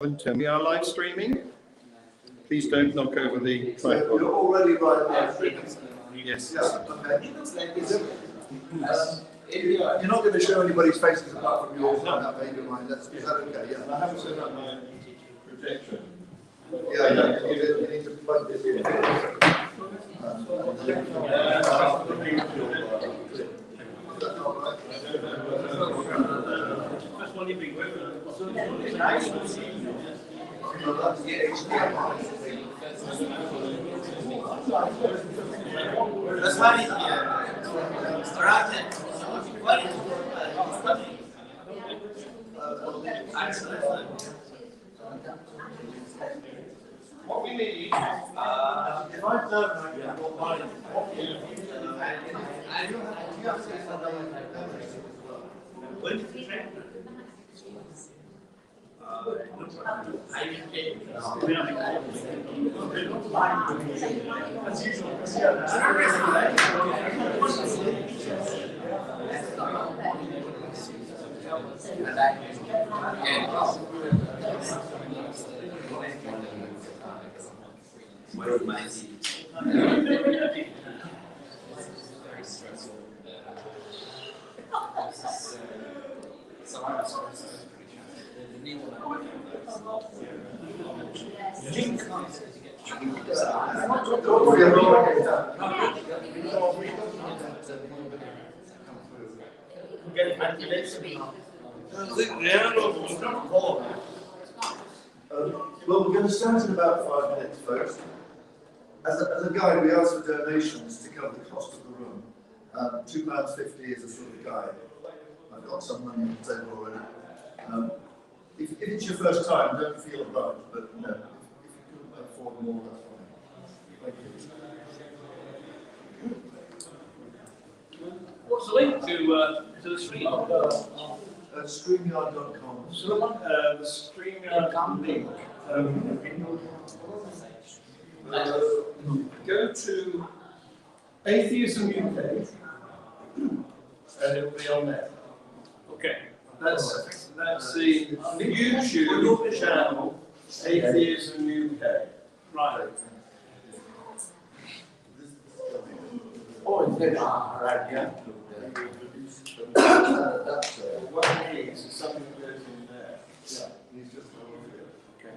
We are live streaming. Please don't knock over the tripod. You're already right there. Yes. Yeah, okay. You're not going to show anybody's faces apart from yours on that baby line. Is that okay? Yeah. I haven't set up my projection. Yeah, you need to plug this in. What we need, if I've done your mind, what we need, Well, we're going to start in about 5 minutes, folks. As a guide, we ask for donations to cover the cost of the room. £2.50 is a sort of guide. I've got some money on the table already. If it's your first time, don't feel abrupt, but no, if you can afford more, that's fine. Thank you. What's the link to the stream? StreamYard.com. the StreamYard link. Go to Atheism Uk, and it'll be on there. Okay. That's the YouTube channel, Atheism UK. Right. Oh, it's there. Right, yeah. What it needs is something that goes in there. Yeah, he's just over here. Okay.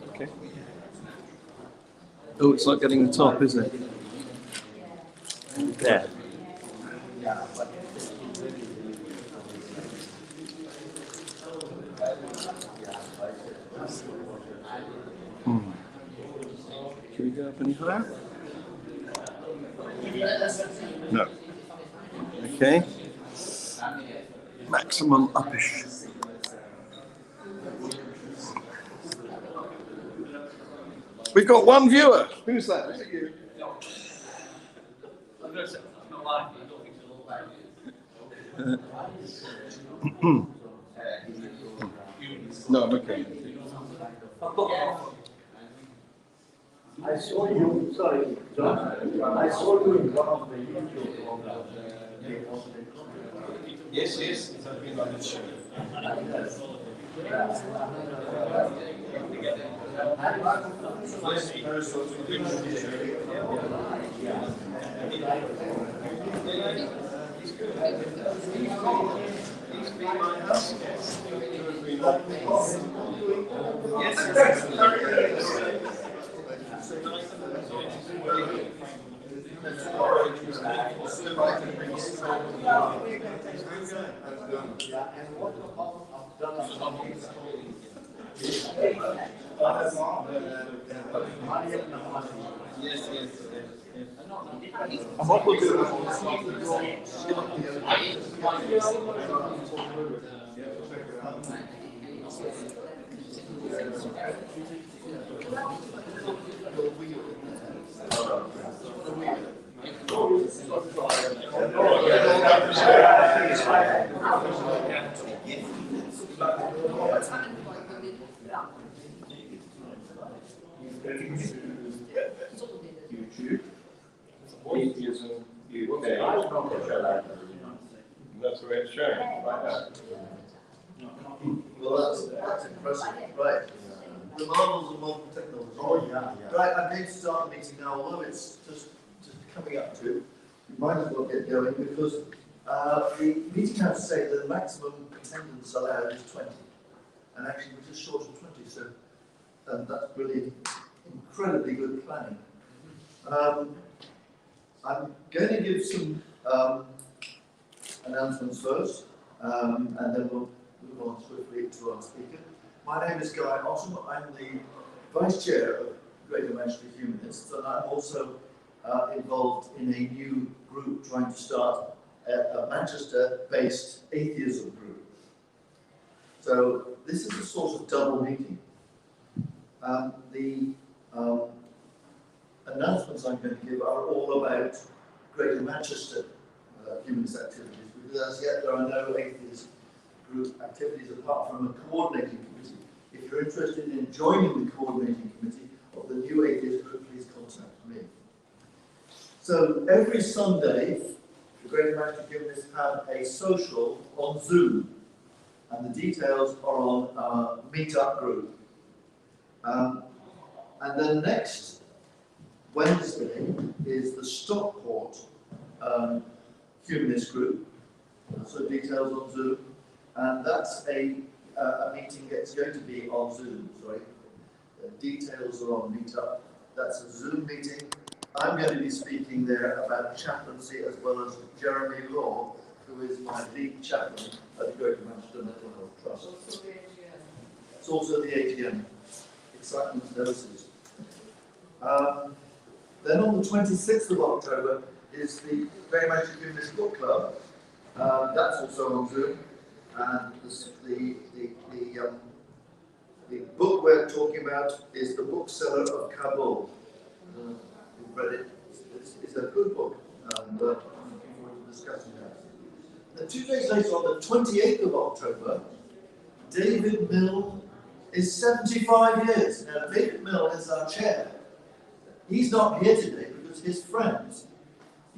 Okay. Oh, it's like getting the top, isn't it? There. Can we go up any higher? No. Okay. Maximum uppish. We've got one viewer. Who's that? Is it you? I'm going to say, it's not live, but I don't think it's all live. No, I'm okay. I saw you, sorry, John, I saw you in one of the YouTube programs. Yes, yes, it has been on the show. And what we'll do YouTube, Atheism UK. That's the way it's showing, like that. Well, that's impressive. Right. The marvels of modern technology. Oh, yeah. Right, I'm going to start the meeting now, although it's just coming up to. We might as well get going because the meeting has to say that the maximum attendance allowed is 20. And actually, we're just short of 20, so that's really incredibly good planning. I'm going to give some announcements first, and then we'll move on swiftly to our speaker. My name is Guy Otten. I'm the Vice Chair of Greater Manchester Humanists, and I'm also involved in a new group trying to start a Manchester-based atheism group. So this is a sort of double meeting. The announcements I'm going to give are all about Greater Manchester humanist activities, because as yet there are no atheist group activities apart from a coordinating committee. If you're interested in joining the coordinating committee of the new atheist group, please contact me. So every Sunday, the Greater Manchester Humanists have a social on Zoom, and the details are on our meetup group. And then next Wednesday is the Stockport Humanist group, so details on Zoom, and that's a meeting that's going to be on Zoom, sorry. The details are on Meetup. That's a Zoom meeting. I'm going to be speaking there about chaplaincy as well as Jeremy Law, who is my lead chaplain at the Greater Manchester Mental Health Trust. It's also the AGM. Excitement doses. Then on the 26th of October is the Greater Manchester Humanist Book Club. That's also on Zoom. And the book we're talking about is The Bookseller of Kabul. You've read it. It's a good book, and I'm looking forward to discussing that. Then 2 days later, on the 28th of October, David Mill is 75 years. Now, David Mill is our chair. He's not here today because his friends,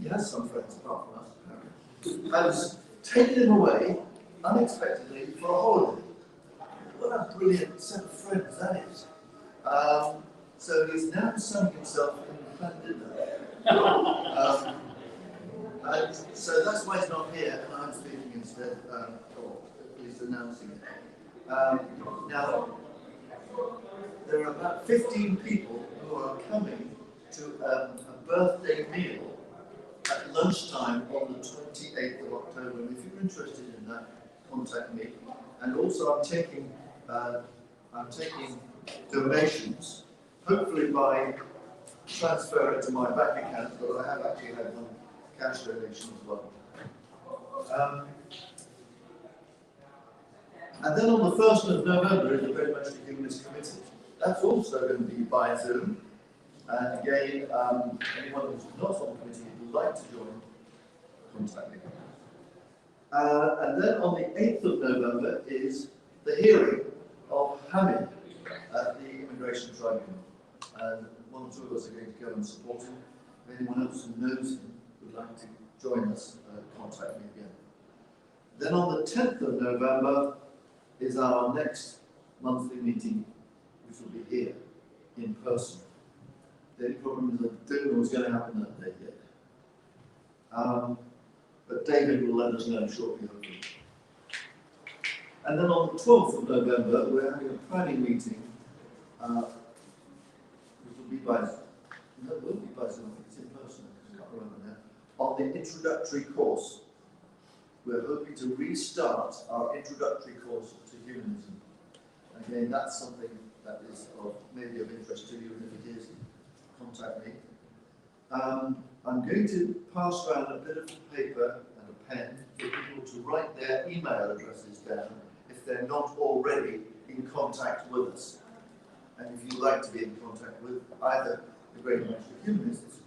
he has some friends apart from us, apparently, has taken him away unexpectedly for a holiday. What a brilliant set of friends that is. So he's now sunning himself in the planet dinner. And so that's why he's not here, and I'm speaking instead, or at least announcing it. Now, there are about 15 people who are coming to a birthday meal at at lunchtime on the 28th of October, and if you're interested in that, contact me. And also I'm taking donations, hopefully by transfer it to my bank account, but I have actually had one cash donation as well. And then on the 1st of November is the Very Much the Humanist Committee. That's also going to be by Zoom. And again, anyone who's not on the committee who would like to join, contact me. And then on the 8th of November is the hearing of Hamid at the Immigration Tribunal. And one or two of us are going to go and support him. If anyone else who knows him would like to join us, contact me again. Then on the 10th of November is our next monthly meeting, which will be here, in person. The only problem is I don't know what's going to happen that day yet. But David will let us know shortly, hopefully. And then on the 12th of November, we're having a planning meeting, which will be by, no, it won't be by Zoom, I think it's in person, I can't remember now, on the introductory course. We're hoping to restart our introductory course to humanism. Again, that's something that is maybe of interest to you, and if it is, contact me. I'm going to pass around a bit of paper and a pen for people to write their email addresses down if they're not already in contact with us. And if you'd like to be in contact with either the Great Bunch of Humanists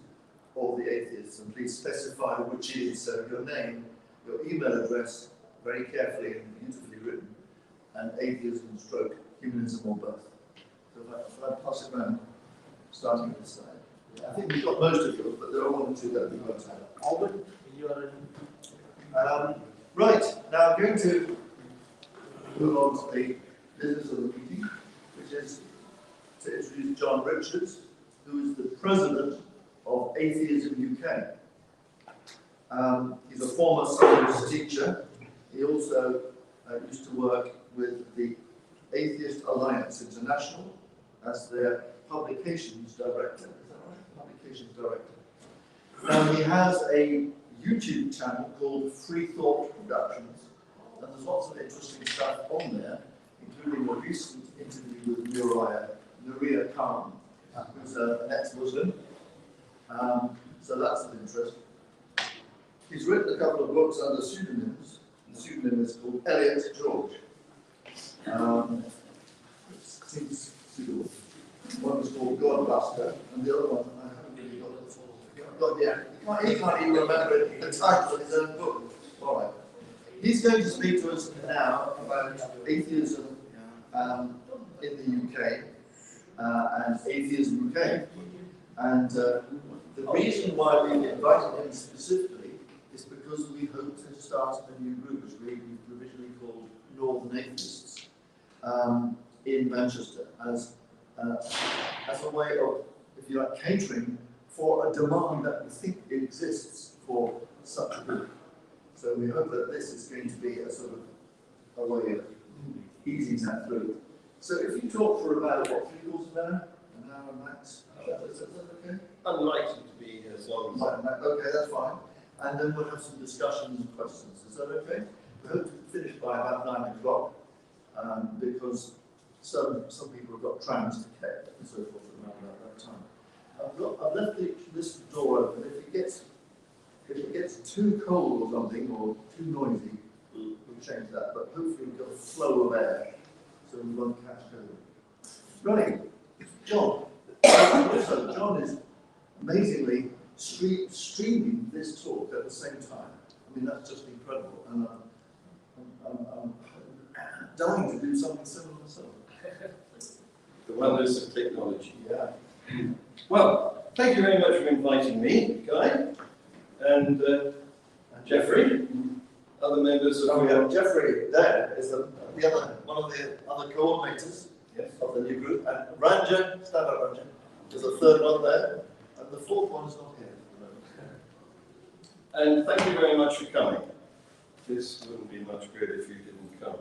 or the Atheists, and please specify which is, so your name, your email address, very carefully and beautifully written, and atheism, stroke, humanism, or both. So if I pass it around, starting at this side. Yeah, I think we've got most of yours, but there are one or two that we won't have. Albert, you are Right, now I'm going to move on to the business of the meeting, which is to introduce John Richards, who is the president of Atheism UK. He's a former science teacher. He also used to work with the Atheist Alliance International as their publications director. Is that right? Publications director. He has a YouTube channel called Free Thought Productions, and there's lots of interesting stuff on there, including a recent interview with Nuria Khan, who's an ex-Muslim. So that's of interest. He's written a couple of books under pseudonyms. The pseudonym is called Elliot George. One was called Godbuster, and the other one, I haven't really got it. He can't even remember the title of his own book. All right. He's going to speak to us now about atheism in the UK and Atheism UK. And the reason why we invited him specifically is because we hope to start a new group, which we provisionally called Northern Atheists, in Manchester, as a way of, if you like, catering for a demand that we think exists for such a group. So we hope that this is going to be a sort of a way of easing that through. So if you talk for about, what, 3 quarters of an hour max? Is that okay? Unlikely to be as long as Okay, that's fine. And then we'll have some discussions and questions. Is that okay? We hope to finish by about 9 o'clock, because some people have got trams to catch and so forth around about that time. I've left this door open. If it gets too cold or something, or too noisy, we'll change that. But hopefully we've got a flow of air, so we won't catch COVID. Right, John. Also, John is amazingly streaming this talk at the same time. I mean, that's just incredible, and I'm dying to do something similar myself. the wonders of technology. Yeah. Well, thank you very much for inviting me, Guy, and Jeffrey, other members of We have Jeffrey there is one of the other coordinators of the new group, and Ranjan, stand up Ranjan, is the third one there, and the fourth one is not here. And thank you very much for coming. This wouldn't be much good if you didn't come.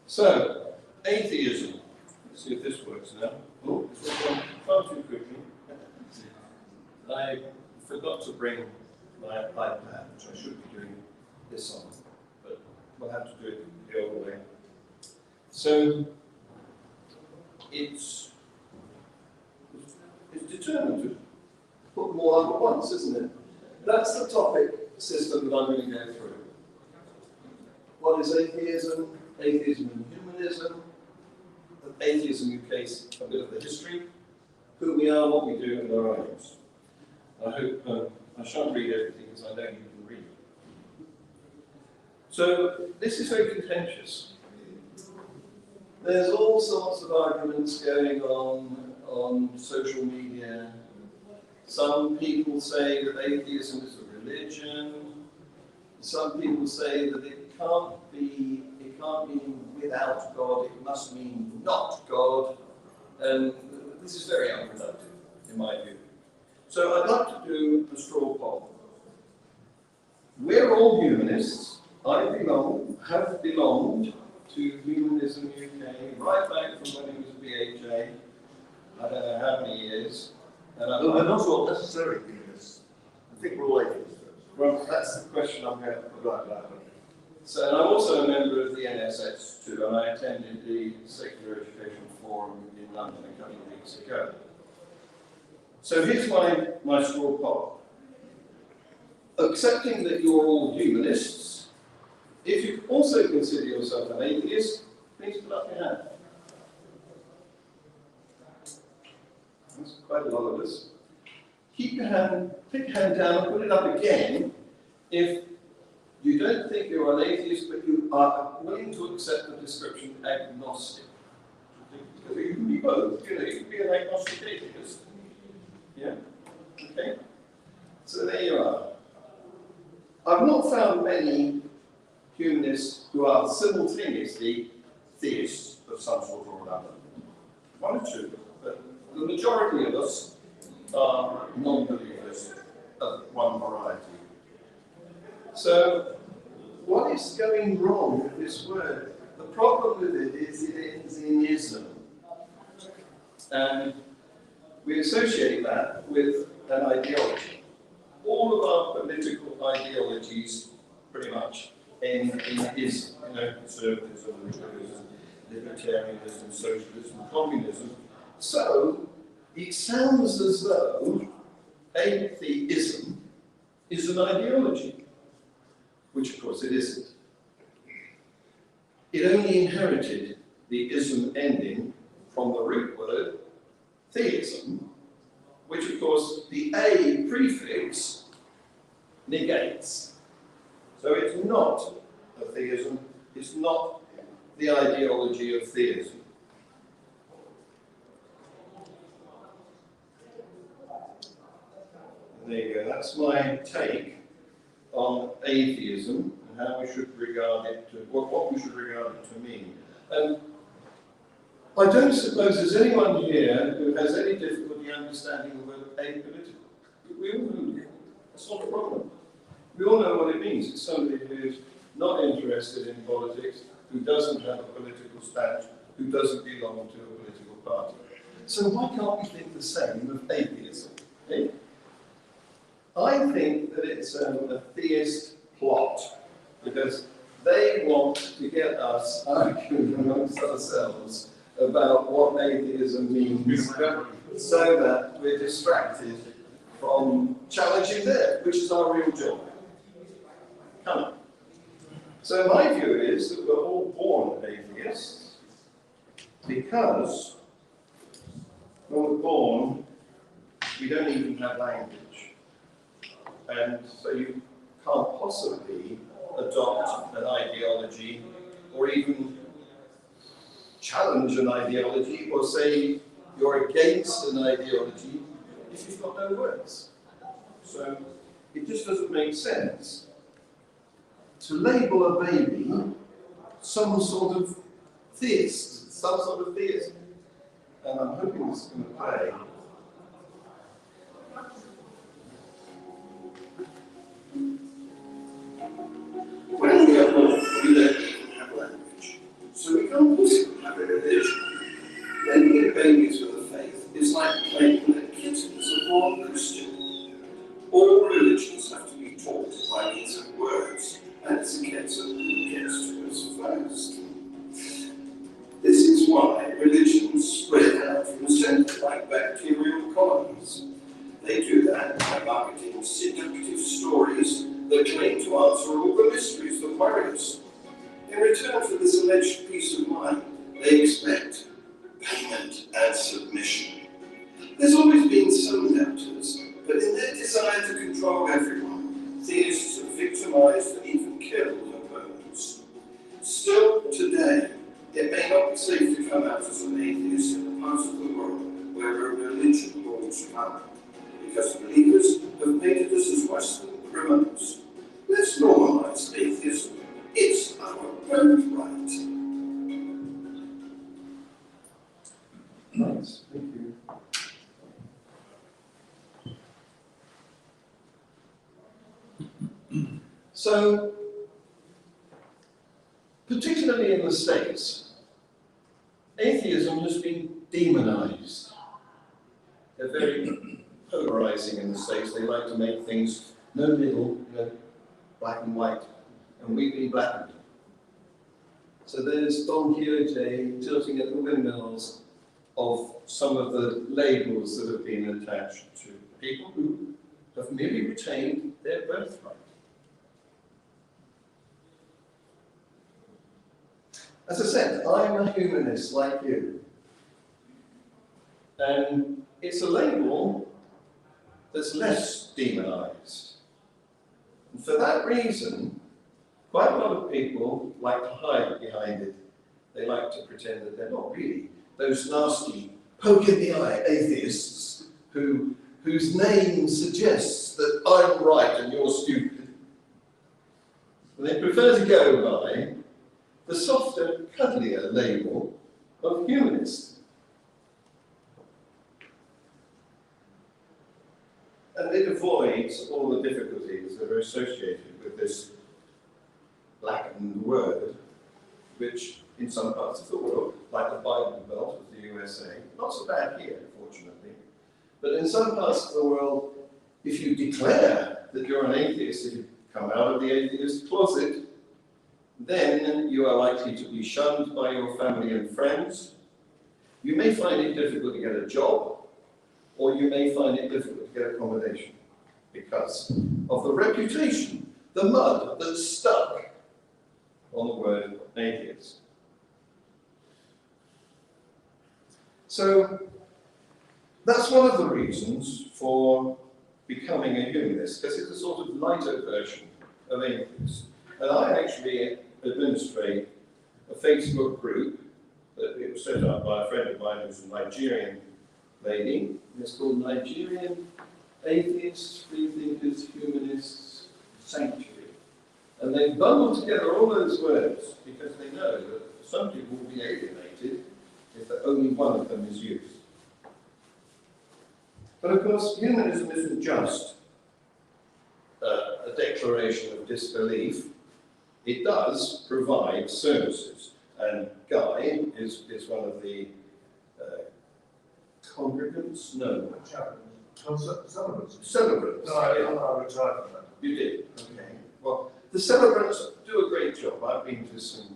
So, atheism. Let's see if this works now. Oh, it's gone far too quickly. I forgot to bring my iPad, which I should be doing this on, but we'll have to do it the old way. So it's determined to put more up at once, isn't it? That's the topic system that I'm going to go through. What is atheism? Atheism and humanism. Atheism Uk, a bit of the history, who we are, what we do, and our aims. I hope I shan't read everything because I know you can read. So this is very contentious. There's all sorts of arguments going on social media. Some people say that atheism is a religion. Some people say that it can't mean without God, it must mean not God. And this is very unproductive, in my view. So I'd like to do a straw poll. We're all humanists. I have belonged to Humanism UK right back from when it was a BHA. I don't know how many years. And I'm not all necessarily humanists. I think we're all atheists. well, that's the question I'm going to put right now. So, and I'm also a member of the NSS too, and I attended the Secular Education Forum in London a couple of weeks ago. So here's my straw poll. Accepting that you're all humanists, if you also consider yourself an atheist, please put up your hand. That's quite a lot of us. Keep your hand, pick your hand down and put it up again if you don't think you're an atheist, but you are willing to accept the description agnostic. Because you can be both, you can be an agnostic atheist. Yeah? Okay? So there you are. I've not found many humanists who are simultaneously theists of some sort or another. One or two, but the majority of us are non-believers of one variety. So, what is going wrong with this word? The problem with it is it ends in ism. And we associate that with an ideology. All of our political ideologies, pretty much, end in ism. Conservatism, libertarianism, socialism, communism. So, it sounds as though atheism is an ideology, which of course it isn't. It only inherited the ism ending from the root word theism, which of course the A prefix negates. So it's not a theism, it's not the ideology of theism. And there you go, that's my take on atheism and how we should regard it to, what we should regard it to mean. And I don't suppose there's anyone here who has any difficulty understanding the word apolitical. We all know that's not a problem. We all know what it means. It's somebody who's not interested in politics, who doesn't have a political stance, who doesn't belong to a political party. So why can't we think the same of atheism? Okay? I think that it's a theist plot, because they want to get us arguing amongst ourselves about what atheism means, so that we're distracted from challenging theirs, which is our real job. Come on. So my view is that we're all born atheists, because when we're born, we don't even have language. And so you can't possibly adopt an ideology or even challenge an ideology or say you're against an ideology if you've got no words. So it just doesn't make sense to label a baby some sort of theist, some sort of theism. And I'm hoping this is going to play. When we are born, we don't have language. So we can't possibly have a religion. Naming babies with a faith is like claiming that kittens are born Christian, or and it's a case of who gets to us first. This is why religions spread out from the centre like bacterial colonies. They do that by marketing seductive stories that claim to answer all the mysteries that worry us. In return for this alleged peace of mind, they expect payment and submission. There's always been some doubters, but in their desire to control everyone, theists have victimized and even killed opponents. Still, today, it may not be safe to come out as an atheist in the parts of the world where a religion holds power, because believers have painted us as Western criminals. Let's normalize atheism. It's our birthright. Nice, thank you. So, particularly in the States, atheism has been demonized. They're very polarizing in the States. They like to make things no middle, black and white, and we've been blackened. So there's Don Quixote tilting at the windmills of some of the labels that have been attached to people who have merely retained their birthright. As I said, I'm a humanist like you. And it's a label that's less demonized. And for that reason, quite a lot of people like to hide behind it. They like to pretend that they're not really those nasty, poke in the eye atheists whose name suggests that I'm right and you're stupid. And they prefer to go by the softer, cuddlier label of humanist. And it avoids all the difficulties that are associated with this blackened word, which in some parts of the world, like the Bible Belt of the USA, not so bad here, fortunately, but in some parts of the world, if you declare that you're an atheist, if you come out of the atheist closet, then you are likely to be shunned by your family and friends. You may find it difficult to get a job, or you may find it difficult to get accommodation because of the reputation, the mud that's stuck on the word atheist. So that's one of the reasons for becoming a humanist, because it's a sort of lighter version of atheist. And I actually administrate a Facebook group that it was set up by a friend of mine who's a Nigerian lady. It's called Nigerian Atheists, Freethinkers, Humanists Sanctuary. And they bundle together all those words because they know that some people will be alienated if only one of them is used. But of course, humanism isn't just a declaration of disbelief. It does provide services, and Guy is one of the congregants? No. Celebrants. No, I retired from that. You did? Okay. Well, the celebrants do a great job. I've been to some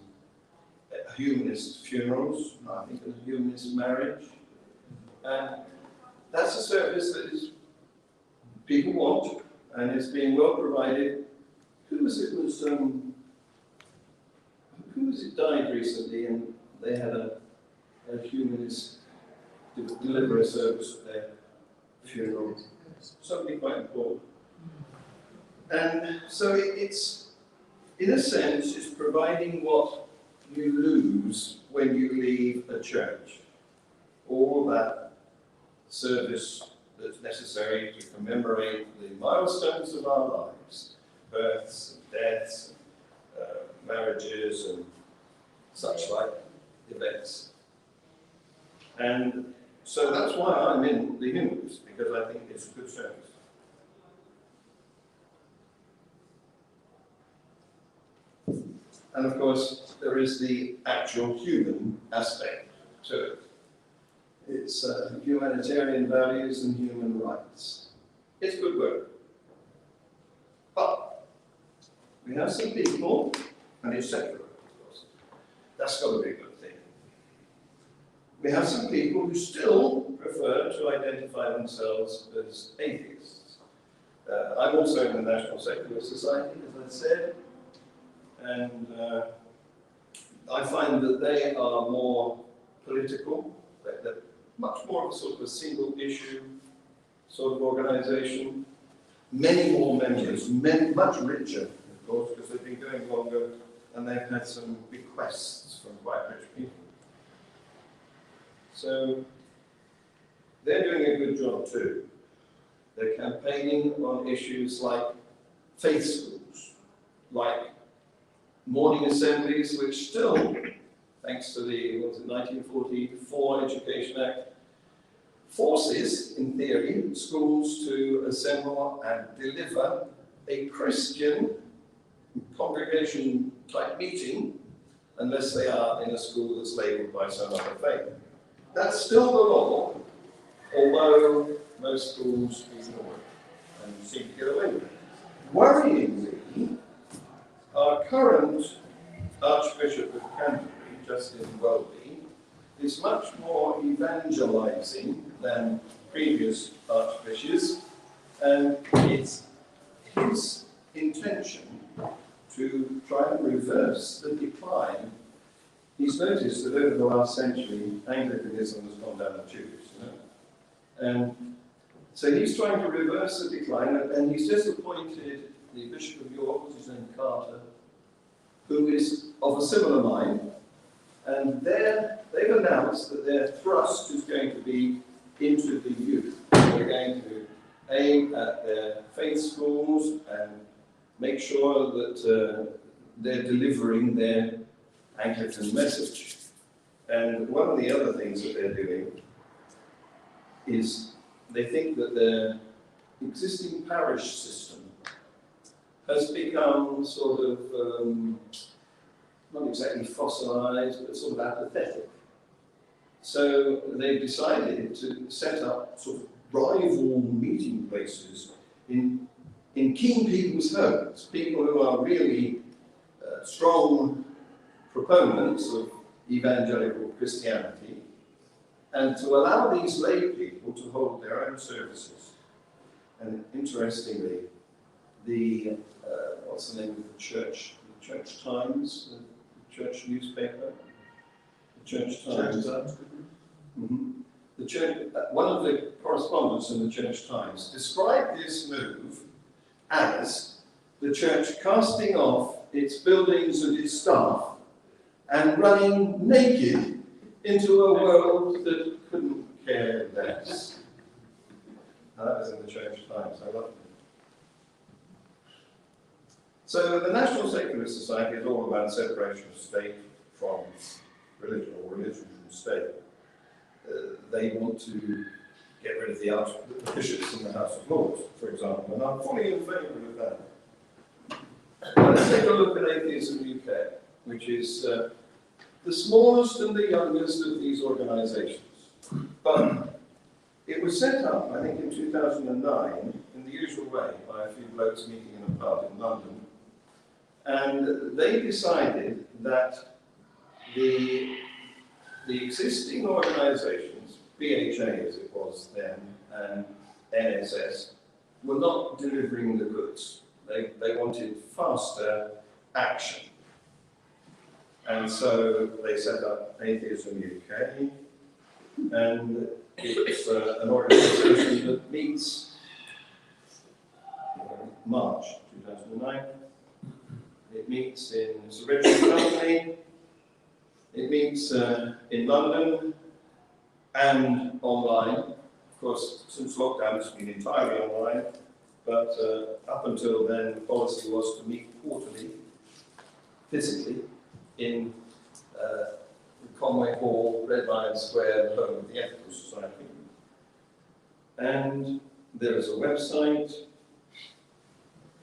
humanist funerals, I think a humanist marriage, and that's a service that people want, and it's being well provided. Who was it died recently, and they had a humanist deliver a service at their funeral. Something quite important. And so it's, in a sense, it's providing what you lose when you leave a church. All that service that's necessary to commemorate the milestones of our lives, births and deaths, marriages and such like events. And so that's why I'm in the Humanists, because I think it's a good service. And of course, there is the actual human aspect to it. It's humanitarian values and human rights. It's good work. But We have some people, and it's secular, of course. That's got to be a good thing. We have some people who still prefer to identify themselves as atheists. I'm also in the National Secular Society, as I said, and I find that they are more political. They're much more of a sort of a single issue sort of organisation. Many more members, much richer, of course, because they've been going longer and they've had some bequests from quite rich people. So they're doing a good job too. They're campaigning on issues like faith schools, like morning assemblies, which still, thanks to the 1944 Education Act, forces, in theory, schools to assemble and deliver a Christian congregation-type meeting, unless they are in a school that's labelled by some other faith. That's still the law, although most schools ignore it and seem to get away with it. Worryingly, our current Archbishop of Canterbury, Justin Welby, is much more evangelizing than previous archbishops, and it's his intention to try and reverse the decline. He's noticed that over the last century, Anglicanism has gone down the tubes, and so he's trying to reverse the decline, and he's just appointed the Bishop of York, what's his name, Carter, who is of a similar mind, and they've announced that their thrust is going to be into the youth. They're going to aim at their faith schools and make sure that they're delivering their Anglican message. And one of the other things that they're doing is they think that their existing parish system has become sort of, not exactly fossilized, but sort of apathetic. So they've decided to set up sort of rival meeting places in keen people's homes, people who are really strong proponents of evangelical Christianity, and to allow these lay people to hold their own services. And interestingly, the what's the name of the church? The Church Times, the church newspaper, the Church Times. The church, one of the correspondents in the Church Times described this move as the church casting off its buildings and its staff and running naked into a world that couldn't care less. Now, that was in the Church Times. I love it. So the National Secular Society is all about separation of state from religion, or religion from state. They want to get rid of the bishops in the House of Lords, for example, and I'm fully in favour of that. Let's take a look at Atheism Uk, which is the smallest and the youngest of these organisations. But it was set up, I think, in 2009, in the usual way, by a few blokes meeting in a pub in London. And they decided that the existing organisations, BHA as it was then, and NSS, were not delivering the goods. They wanted faster action. And so they set up Atheism UK, and it's an organisation that meets March 2009. It meets in its original company. It meets in London and online. Of course, since lockdown, it's been entirely online. But up until then, the policy was to meet quarterly, physically, in Conway Hall, Red Lion Square, the home of the Ethical Society. And there is a website,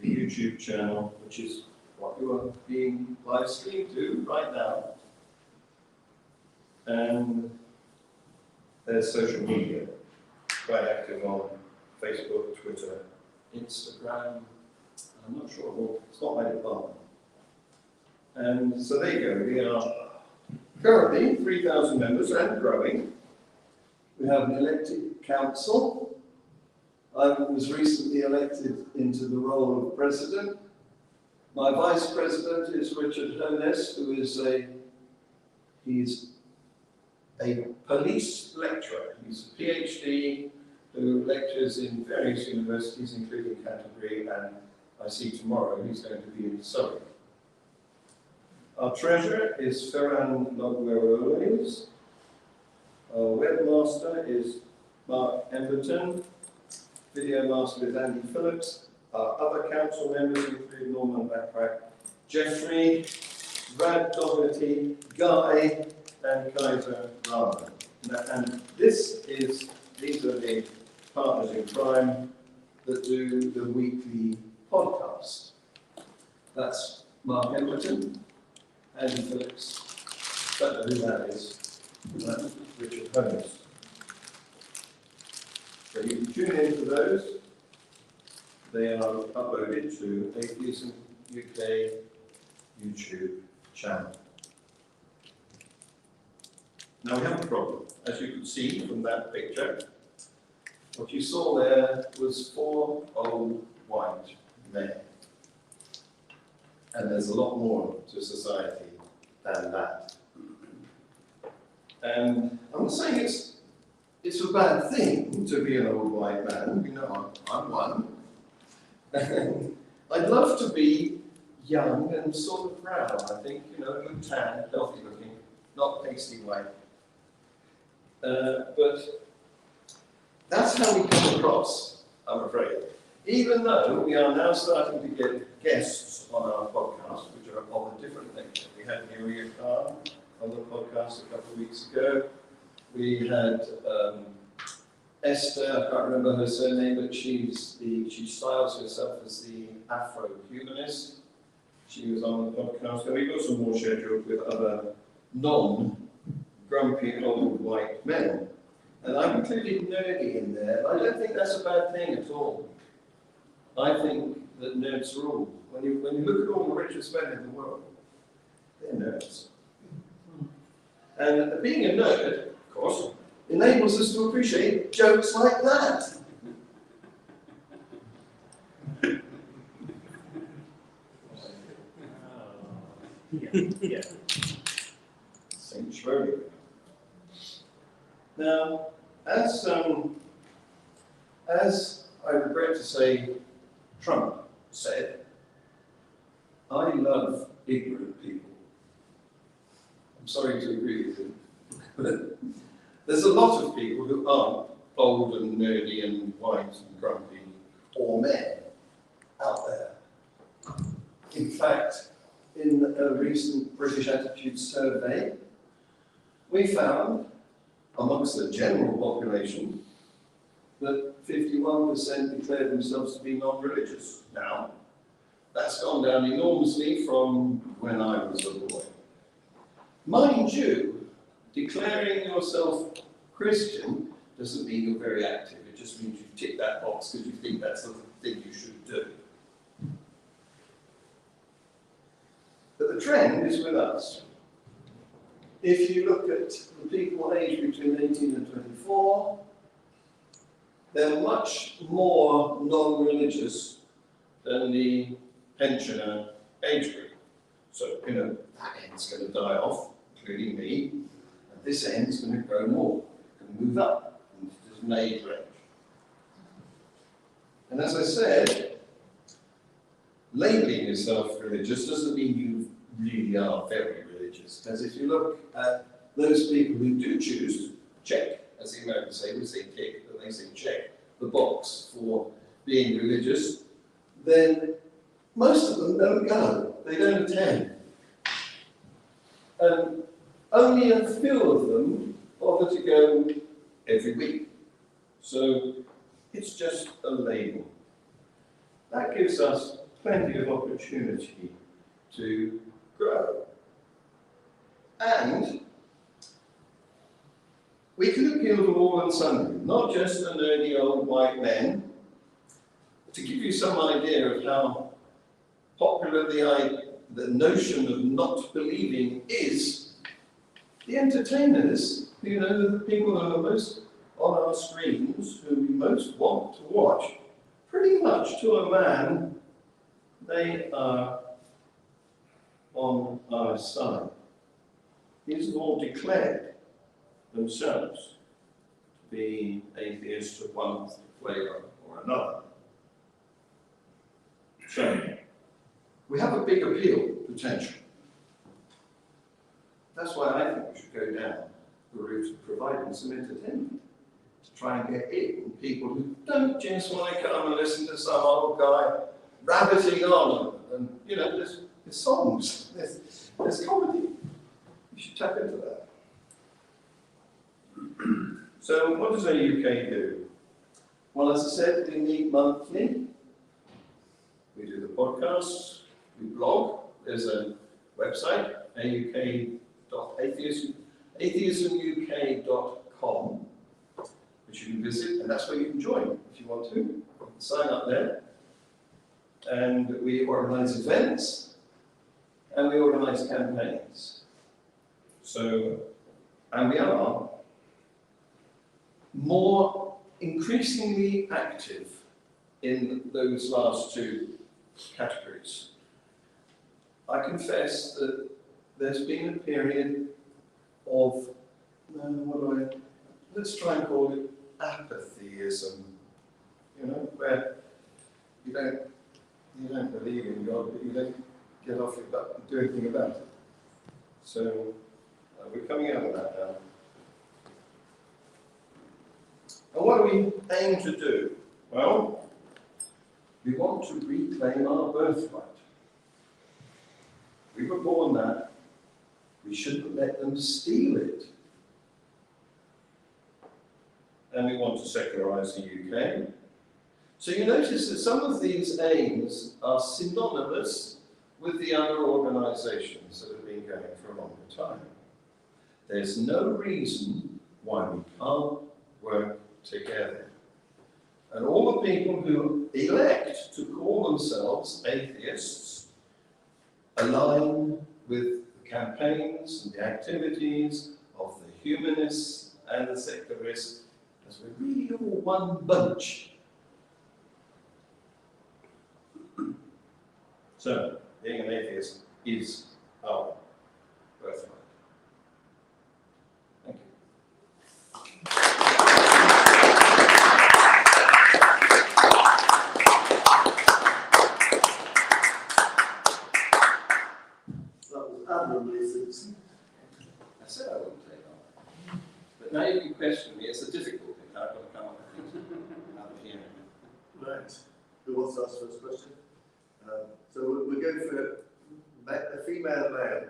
a YouTube channel, which is what you are being live streamed to right now. And there's social media, quite active on Facebook, Twitter, Instagram, I'm not sure, well, it's not my department. And so there you go, we are currently 3,000 members and growing. We have an elected council. I was recently elected into the role of president. My vice president is Richard Honest, who is he's a police lecturer. He's a PhD who lectures in various universities, including Canterbury, and I see tomorrow he's going to be in Surrey. Our treasurer is Ferran Nogueroles. Our webmaster is Mark Emberton. Video master is Andy Phillips. Our other council members include Norman Backrack, Jeffrey, Brad Doherty, Guy, and Kaiser Rahman. And these are the partners in crime that do the weekly podcast. That's Mark Emberton, Andy Phillips, don't know who that is, Richard Honest. So you can tune into those. They are uploaded to Atheism UK YouTube channel. Now we have a problem. As you can see from that picture, what you saw there was 4 old white men. And there's a lot more to society than that. And I'm not saying it's a bad thing to be an old white man. You know, I'm one. I'd love to be young and sort of proud. I think, you know, good tan, healthy looking, not pasty white. But that's how we come across, I'm afraid. Even though we are now starting to get guests on our podcast, which are of a different nature. We had AUK on the podcast a couple of weeks ago. We had Esther, I can't remember her surname, but she styles herself as the Afro-Humanist. She was on the podcast, and we've got some more scheduled with other non-grumpy old white men. And I've included nerdy in there. I don't think that's a bad thing at all. I think that nerds rule. When you look at all the richest men in the world, they're nerds. And being a nerd, of course, enables us to appreciate jokes like that. Yeah. Saint Schroeder. Now, as I regret to say, Trump said, I love ignorant people. I'm sorry to agree with him, but there's a lot of people who aren't old and nerdy and white and grumpy, or men, out there. In fact, in a recent British Attitude survey, we found, amongst the general population, that 51% declared themselves to be non-religious. Now, that's gone down enormously from when I was a boy. Mind you, declaring yourself Christian doesn't mean you're very active. It just means you tick that box because you think that's the thing you should do. But the trend is with us. If you look at the people aged between 18 and 24, they're much more non-religious than the pensioner age group. So, you know, that end's going to die off, including me, and this end's going to grow more, going to move up into an age range. And as I said, labeling yourself religious doesn't mean you really are very religious. Because if you look at those people who do choose to check, as the Americans say, we say tick, but they say check the box for being religious, then most of them don't go, they don't attend. And only a few of them bother to go every week. So it's just a label. That gives us plenty of opportunity to grow. And we can appeal to all and sundry, not just the nerdy old white men. To give you some idea of how popular the notion of not believing is the entertainers, you know, the people who are most on our screens, who we most want to watch, pretty much to a man, they are on our side. These have all declared themselves to be atheists of one flavour or another. So, we have a big appeal potential. That's why I think we should go down the route of providing some entertainment to try and get in people who don't just want to come and listen to some old guy rabbiting on and you know, there's songs, there's comedy. You should tap into that. So what does AUK do? Well, as I said, we meet monthly. We do the podcasts, we blog. There's a website, atheismuk.com, which you can visit, and that's where you can join if you want to. Sign up there. And we organise events, and we organise campaigns. So, and we are more increasingly active in those last two categories. I confess that there's been a period of, let's try and call it atheism, you know, where you don't believe in God, but you don't get off your butt and do anything about it. So we're coming out of that now. And what do we aim to do? Well, we want to reclaim our birthright. We were born that. We shouldn't let them steal it. And we want to secularize the UK. So you notice that some of these aims are synonymous with the other organisations that have been going for a longer time. There's no reason why we can't work together. And all the people who elect to call themselves atheists align with the campaigns and the activities of the humanists and the secularists, as we're really all one bunch. So, being an atheist is our birthright. Thank you. That was admirably succinct. I said I wouldn't take on. But now you can question me, it's a difficult thing. I've got to come up with things out of here. Right. Who wants to ask the first question? So we'll go for a female male.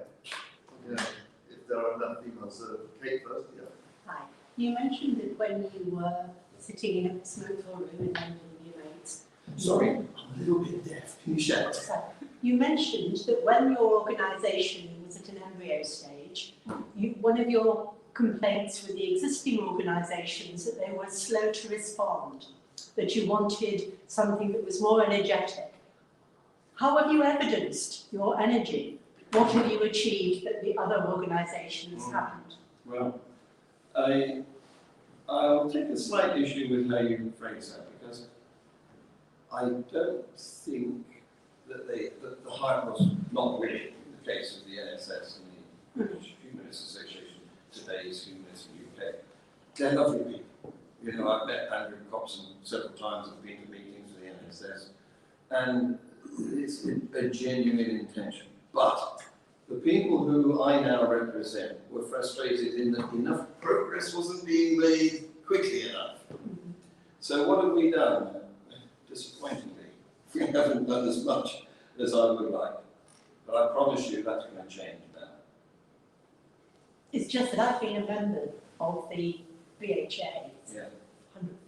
Yeah, if there are enough females. So Kate first, yeah. Hi. You mentioned that when you were sitting in a smoke-filled room in London with your mates. Sorry, I'm a little bit deaf. Can you shout? So, you mentioned that when your organisation was at an embryo stage, one of your complaints with the existing organisations that they were slow to respond, that you wanted something that was more energetic. How have you evidenced your energy? What have you achieved that the other organisations haven't? Well, I'll take a slight issue with how you phrase that, because I don't think that the heart was not willing in the case of the NSS and the British Humanists Association, today's Humanists in the UK. They're lovely people. You know, I've met Andrew Copson several times, I've been to meetings with the NSS, and it's a genuine intention. But the people who I now represent were frustrated in that enough progress wasn't being made quickly enough. So what have we done? Disappointingly, we haven't done as much as I would like. But I promise you that's going to change now. It's just that I've been a member of the BHA. Yeah.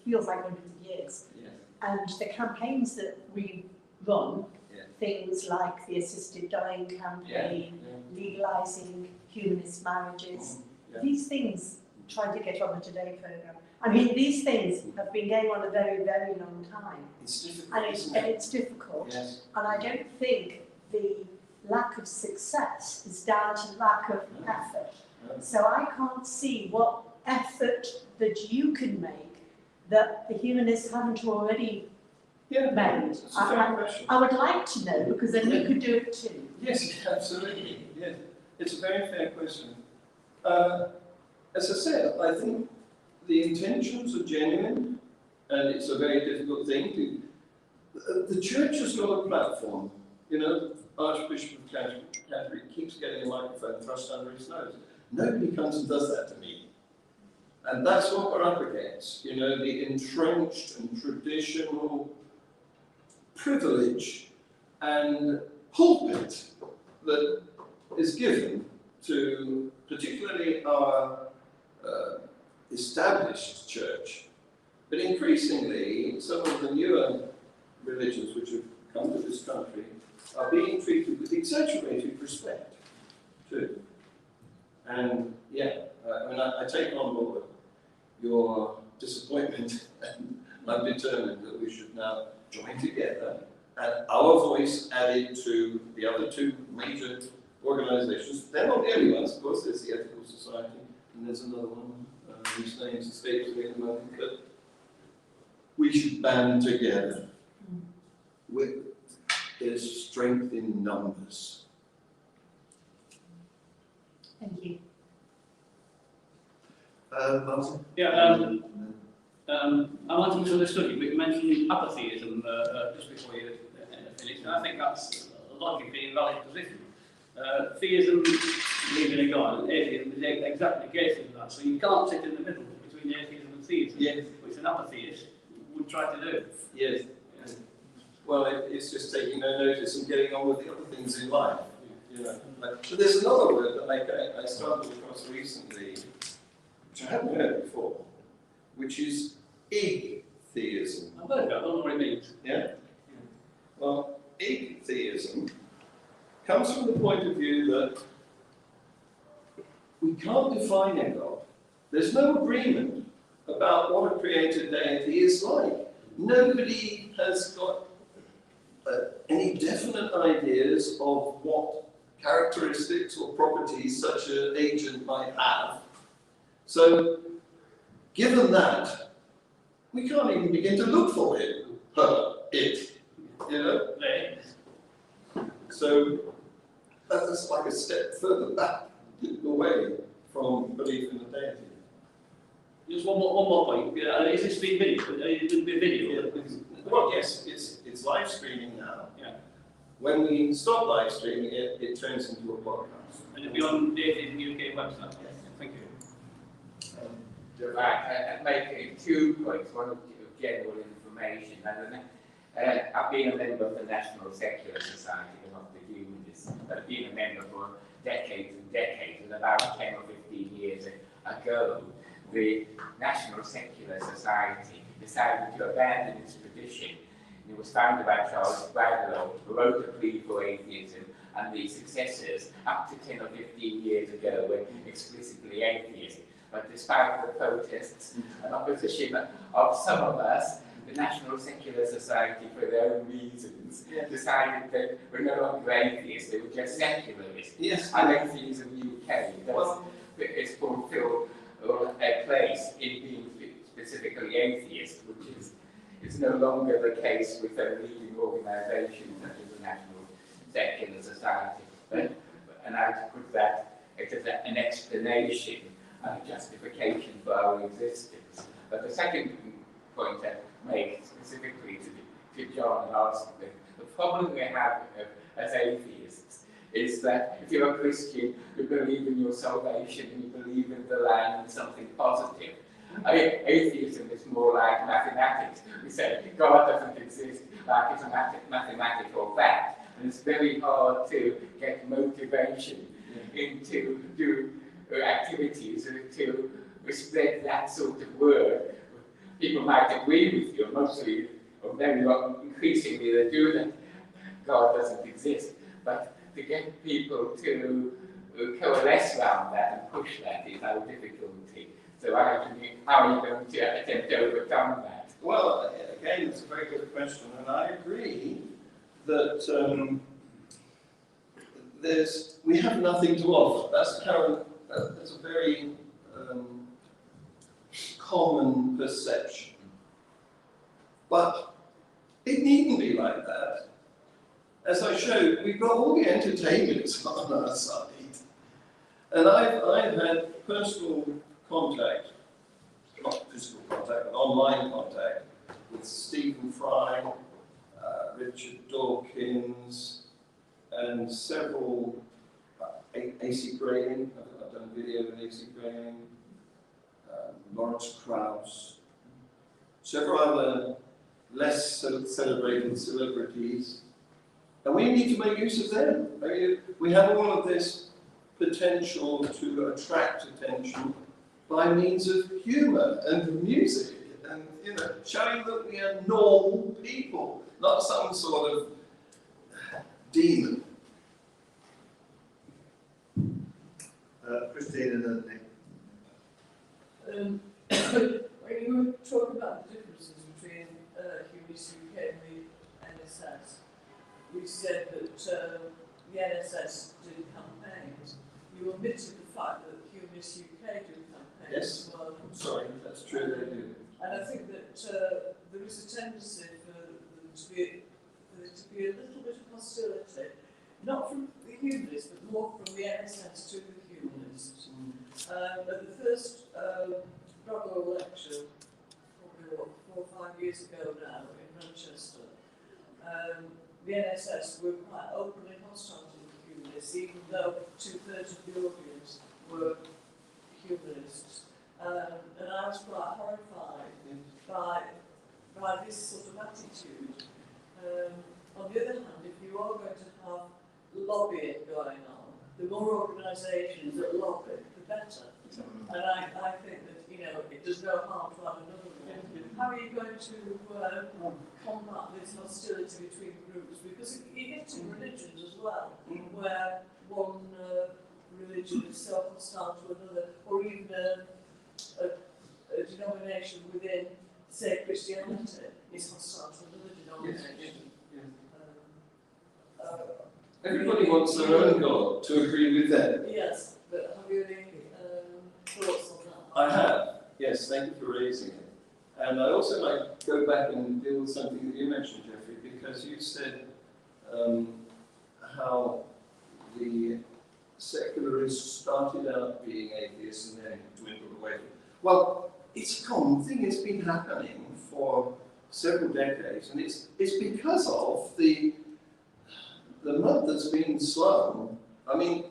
Feels like hundreds of years. Yeah. And the campaigns that we run, Yeah. things like the assisted dying campaign, legalising humanist marriages, these things, trying to get on the Today programme. I mean, these things have been going on a very, very long time. It's difficult, And isn't it? it's difficult. Yes. And I don't think the lack of success is down to lack of effort. So I can't see what effort that you can make that the humanists haven't already Yeah, made. it's a fair question. I would like to know, because then you could do it too. Yes, absolutely. Yes, it's a very fair question. As I said, I think the intentions are genuine, and it's a very difficult thing to. The church has got a platform. You know, Archbishop of Canterbury keeps getting a microphone thrust under his nose. Nobody comes and does that to me. And that's what we're up against. You know, the entrenched and traditional privilege and pulpit that is given to particularly our established church. But increasingly, some of the newer religions which have come to this country are being treated with exaggerated respect, too. And yeah, I take on board your disappointment, and I'm determined that we should now join together and our voice added to the other two major organisations. They're not the only ones, of course. There's the Ethical Society, and there's another one whose name escapes me at the moment. But we should band together. There's strength in numbers. Thank you. Martin? Yeah, I wanted to study, but you mentioned atheism just before you finished, and I think that's a logically invalid position. Theism, leaving it gone, atheism is exactly the case of that, so you can't sit in the middle between atheism and theism, Yes. which an atheist would try to do. Yes. Well, it's just taking no notice and getting on with the other things in life. You know. But there's another word that I stumbled across recently, which I hadn't heard before, which is atheism. I've heard that, I don't know what it means. Yeah? Well, atheism comes from the point of view that we can't define a God. There's no agreement about what a created deity is like. Nobody has got any definite ideas of what characteristics or properties such an agent might have. So, given that, we can't even begin to look for it, you know? So, that's like a step further back away from belief in the deity. Just one more point. Is this being video? Is it being video? Well, yes, it's live streaming now. Yeah. When we stop live streaming it, it turns into a podcast. And it'll be on the Atheism Uk website. Yes. Thank you. Right, I'm making 2 points. One of general information. I've been a member of the National Secular Society, not the Humanists. I've been a member for decades and decades, and about 10 or 15 years ago, the National Secular Society decided to abandon its tradition. It was founded by Charles Bradlaugh, who wrote a plea for atheism, and the successors, up to 10 or 15 years ago, were explicitly atheist. But despite the protests and opposition of some of us, the National Secular Society, for their own reasons, decided that we're no longer atheists, they were just secularists. Yes. And Atheism UK it's fulfilled a place in being specifically atheist, which is no longer the case with a leading organisation such as the National Secular Society. And I put that as an explanation and a justification for our existence. But the second point I make specifically to John and ask the problem we have as atheists is that if you're a Christian, you believe in your salvation and you believe in the land and something positive. Atheism is more like mathematics. We say God doesn't exist, like it's a mathematical fact. And it's very hard to get motivation into do activities to spread that sort of word. People might agree with you, mostly, or very increasingly they do, that God doesn't exist. But to get people to coalesce around that and push that is our difficulty. So how are you going to attempt to overcome that? Well, again, it's a very good question, and I agree that we have nothing to offer. That's a very common perception. But it needn't be like that. As I showed, we've got all the entertainment on our side. And I've had personal contact, not physical contact, but online contact with Stephen Fry, Richard Dawkins, and several, A.C. Grayling, I've done a video with A.C. Grayling, Lawrence Krauss, several other less celebrated celebrities, and we need to make use of them. I mean, we have all of this potential to attract attention by means of humour and music, and showing that we are normal people, not some sort of demon. Christine and then Nick. When you were talking about the differences between Humanists UK and the NSS, we said that the NSS did campaigns. You omitted the fact that Humanists UK do campaigns Yes. as well. Sorry, that's true, they do. And I think that there is a tendency for there to be a little bit of hostility, not from the humanists, but more from the NSS to the humanists. At the first Brotherwell lecture, probably 4 or 5 years ago now, in Manchester, the NSS were quite openly hostile to the humanists, even though 2/3 of the audience were humanists. And I was quite horrified by this sort of attitude. On the other hand, if you are going to have lobbying going on, the more organisations that lobby, the better. And I think that, it does no harm to have another one. How are you going to combat this hostility between groups? Because you get in religions as well, where one religion is so hostile to another, or even a denomination within, say, Christianity is hostile to another denomination. Everybody wants their own God to agree with them. Yes, but have you any thoughts on that? I have, yes, thank you for raising it. And I also like to go back and deal with something that you mentioned, Jeffrey, because you said how the secularists started out being atheists and then dwindled away. Well, it's a common thing, it's been happening for several decades, and it's because of the mud that's been slung. I mean,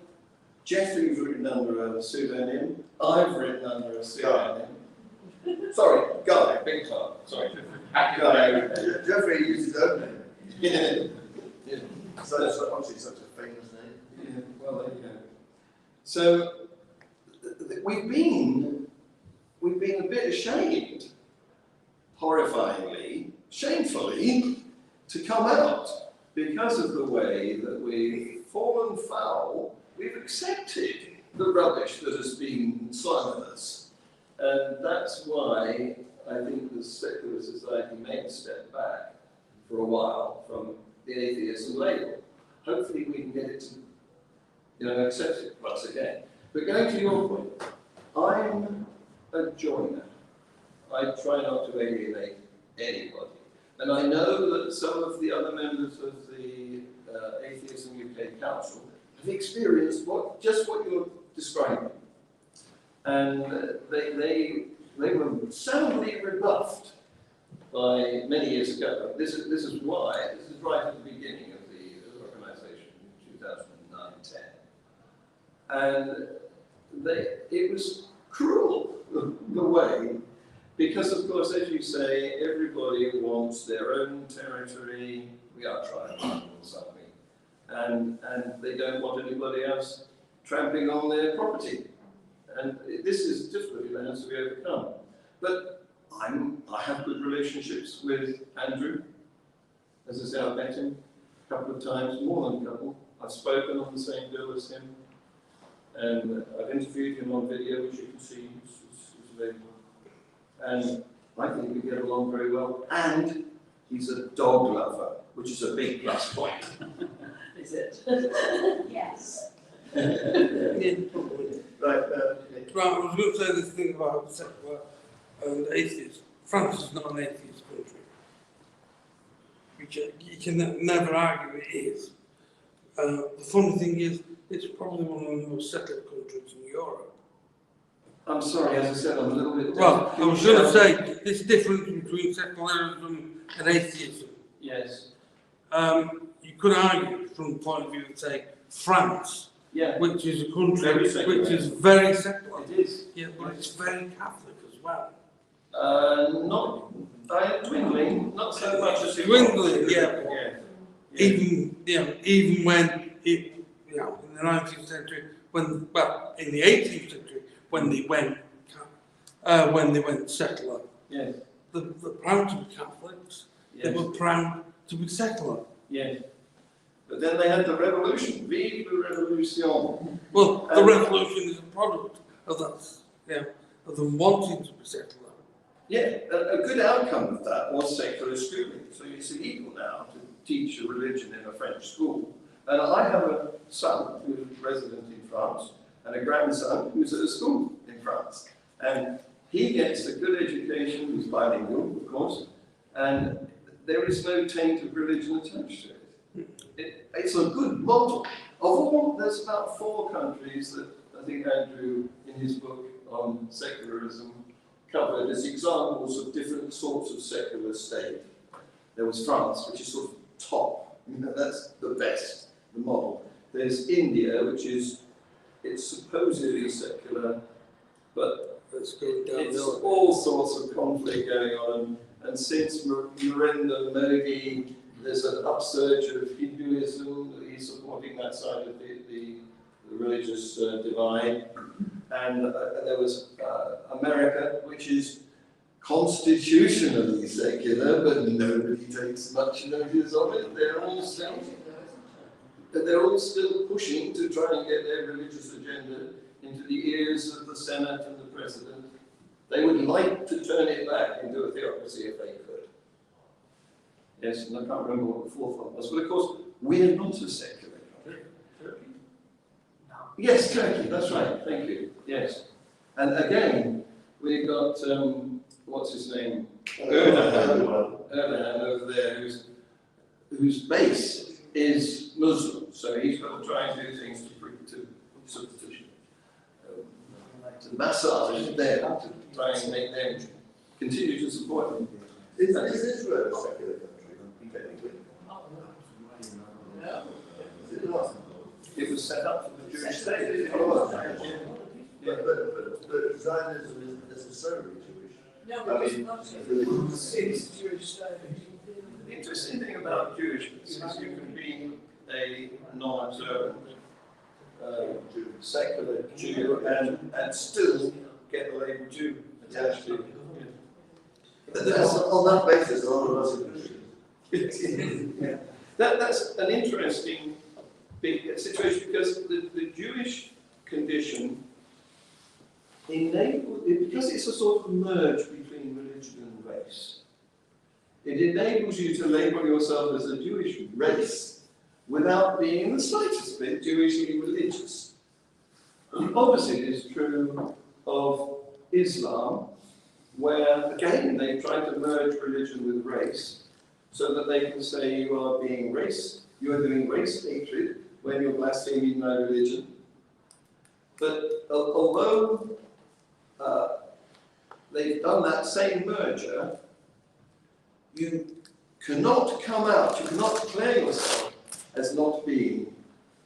Jeffrey's written under a pseudonym, I've written under a pseudonym. Sorry, Guy, big time, sorry. Guy. Jeffrey used his own name. Yeah. So that's obviously such a famous name. Yeah, well, there you go. So, we've been a bit ashamed, horrifyingly, shamefully, to come out because of the way that we've fallen foul. We've accepted the rubbish that has been slung at us. And that's why I think the secular society may step back for a while from the atheism label. Hopefully we can get it to, accept it once again. But going to your point, I'm a joiner. I try not to alienate anybody. And I know that some of the other members of the Atheism UK Council have experienced just what you're describing. And they were soundly rebuffed by many years ago. This is right at the beginning of the organisation in 2009-10. And it was cruel, the way, because of course, as you say, everybody wants their own territory. We are tribals, aren't we? And they don't want anybody else trampling on their property. And this is a difficulty that has to be overcome. But I have good relationships with Andrew. As I say, I've met him a couple of times, more than a couple. I've spoken on the same bill as him. And I've interviewed him on video, which you can see, it's available. And I think we get along very well. And he's a dog lover, which is a big plus point. is it? Yes. Right, Right, I was going to say this thing about secular and atheist. France is not an atheist country. You can never argue it is. The funny thing is, it's probably one of the most secular countries in Europe. I'm sorry, as I said, I'm a little bit... Well, I was going to say, this difference between secularism and atheism. Yes. You could argue from the point of view of, say, France, Yeah. which is a country Very secular. which is very secular. It is. Yeah, but it's very Catholic as well. Not dwindling, not so much as it Dwindling, was. yeah. Even when it, in the 19th century, in the 18th century, when they went secular, Yes. they were proud to be Catholics. They Yes. were proud to be secular. Yes. But then they had the revolution. Vive la revolution. Well, the revolution is a product of that, of them wanting to be secular. Yeah, a good outcome of that was secular schooling. So it's illegal now to teach a religion in a French school. And I have a son who's resident in France and a grandson who's at a school in France. And he gets a good education, he's bilingual, of course, and there is no taint of religion attached to it. It's a good model. Of all, there's about 4 countries that I think Andrew, in his book on secularism, covered as examples of different sorts of secular state. There was France, which is sort of top, that's the best, the model. There's India, which is, it's supposedly secular, but Let's go down it's the all sorts of conflict going on. And since Narendra Modi, there's an upsurge of Hinduism, he's supporting that side of the religious divide. And there was America, which is constitutionally secular, but nobody takes much notice of it. They're all still pushing to try and get their religious agenda into the ears of the Senate and the President. They would like to turn it back into a theocracy if they could. Yes, and I can't remember what the 4th one was, but of course, we're not a secular country. Turkey? Yes, Turkey, that's right, thank you. Yes. And again, we've got, what's his name? Erdogan over there, whose base is Muslim. So he's got to try and do things to massage them, to try and make them continue to support him. Is Israel a secular country? Technically. No. Is it not? It was set up for the Jewish state. But Zionism isn't necessarily Jewish. No, I it's mean, not. religious. It's Jewish state. The interesting thing about Jewish is you can be a non-observant secular Jew and still get the label Jew attached to you. On that basis, a lot of us are Yeah. That's an interesting big situation because the Jewish condition enables, because it's a sort of merge between religion and race, it enables you to label yourself as a Jewish race without being in the slightest bit Jewishly religious. The opposite is true of Islam, where, again, they try to merge religion with race, so that they can say you are doing race hatred when you're blaspheming my religion. But although they've done that same merger, you cannot come out, you cannot declare yourself as not being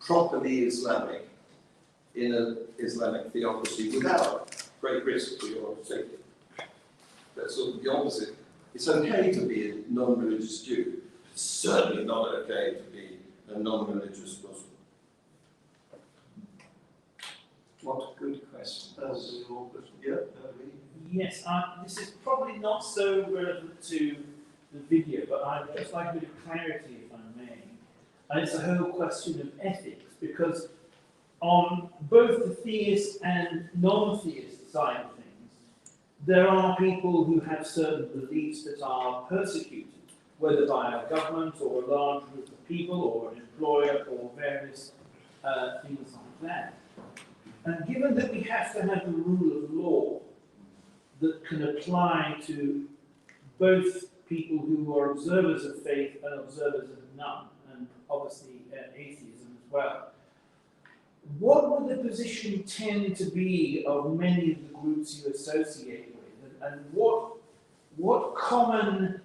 properly Islamic in an Islamic theocracy without great risk to your safety. That's sort of the opposite. It's okay to be a non-religious Jew. It's certainly not okay to be a non-religious Muslim. What a good question. That's your question. Yeah, Yes, this is probably not so relevant to the video, but I'd just like a bit of clarity, if I may. And it's the whole question of ethics, because on both the theist and non-theist side of things, there are people who have certain beliefs that are persecuted whether by a government or a large group of people or an employer or various things like that. And given that we have to have the rule of law that can apply to both people who are observers of faith and observers of none, and obviously atheism as well, what would the position tend to be of many of the groups you associate with, and what common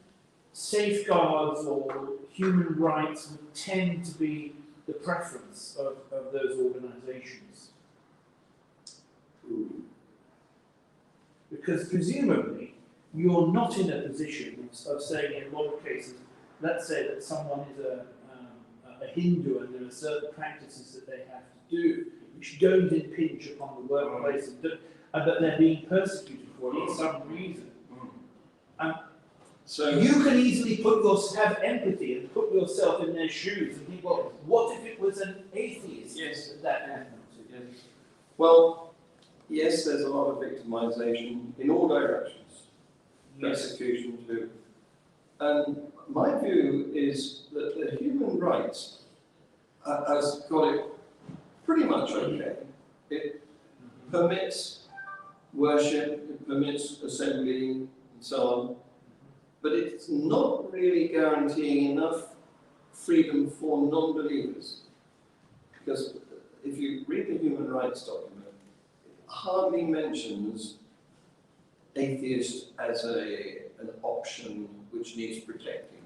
safeguards or human rights would tend to be the preference of those organisations? Because presumably you're not in a position of saying in a lot of cases, let's say that someone is a Hindu and there are certain practices that they have to do which don't impinge upon the workplace and that they're being persecuted for some reason. So you can easily have empathy and put yourself in their shoes and think, well, what if it was an atheist that happened to? Yes. Well, yes, there's a lot of victimization in all directions. Persecution too. And my view is that the human rights has got it pretty much okay. It permits worship, it permits assembly and so on, but it's not really guaranteeing enough freedom for non-believers. Because if you read the human rights document, it hardly mentions atheist as an option which needs protecting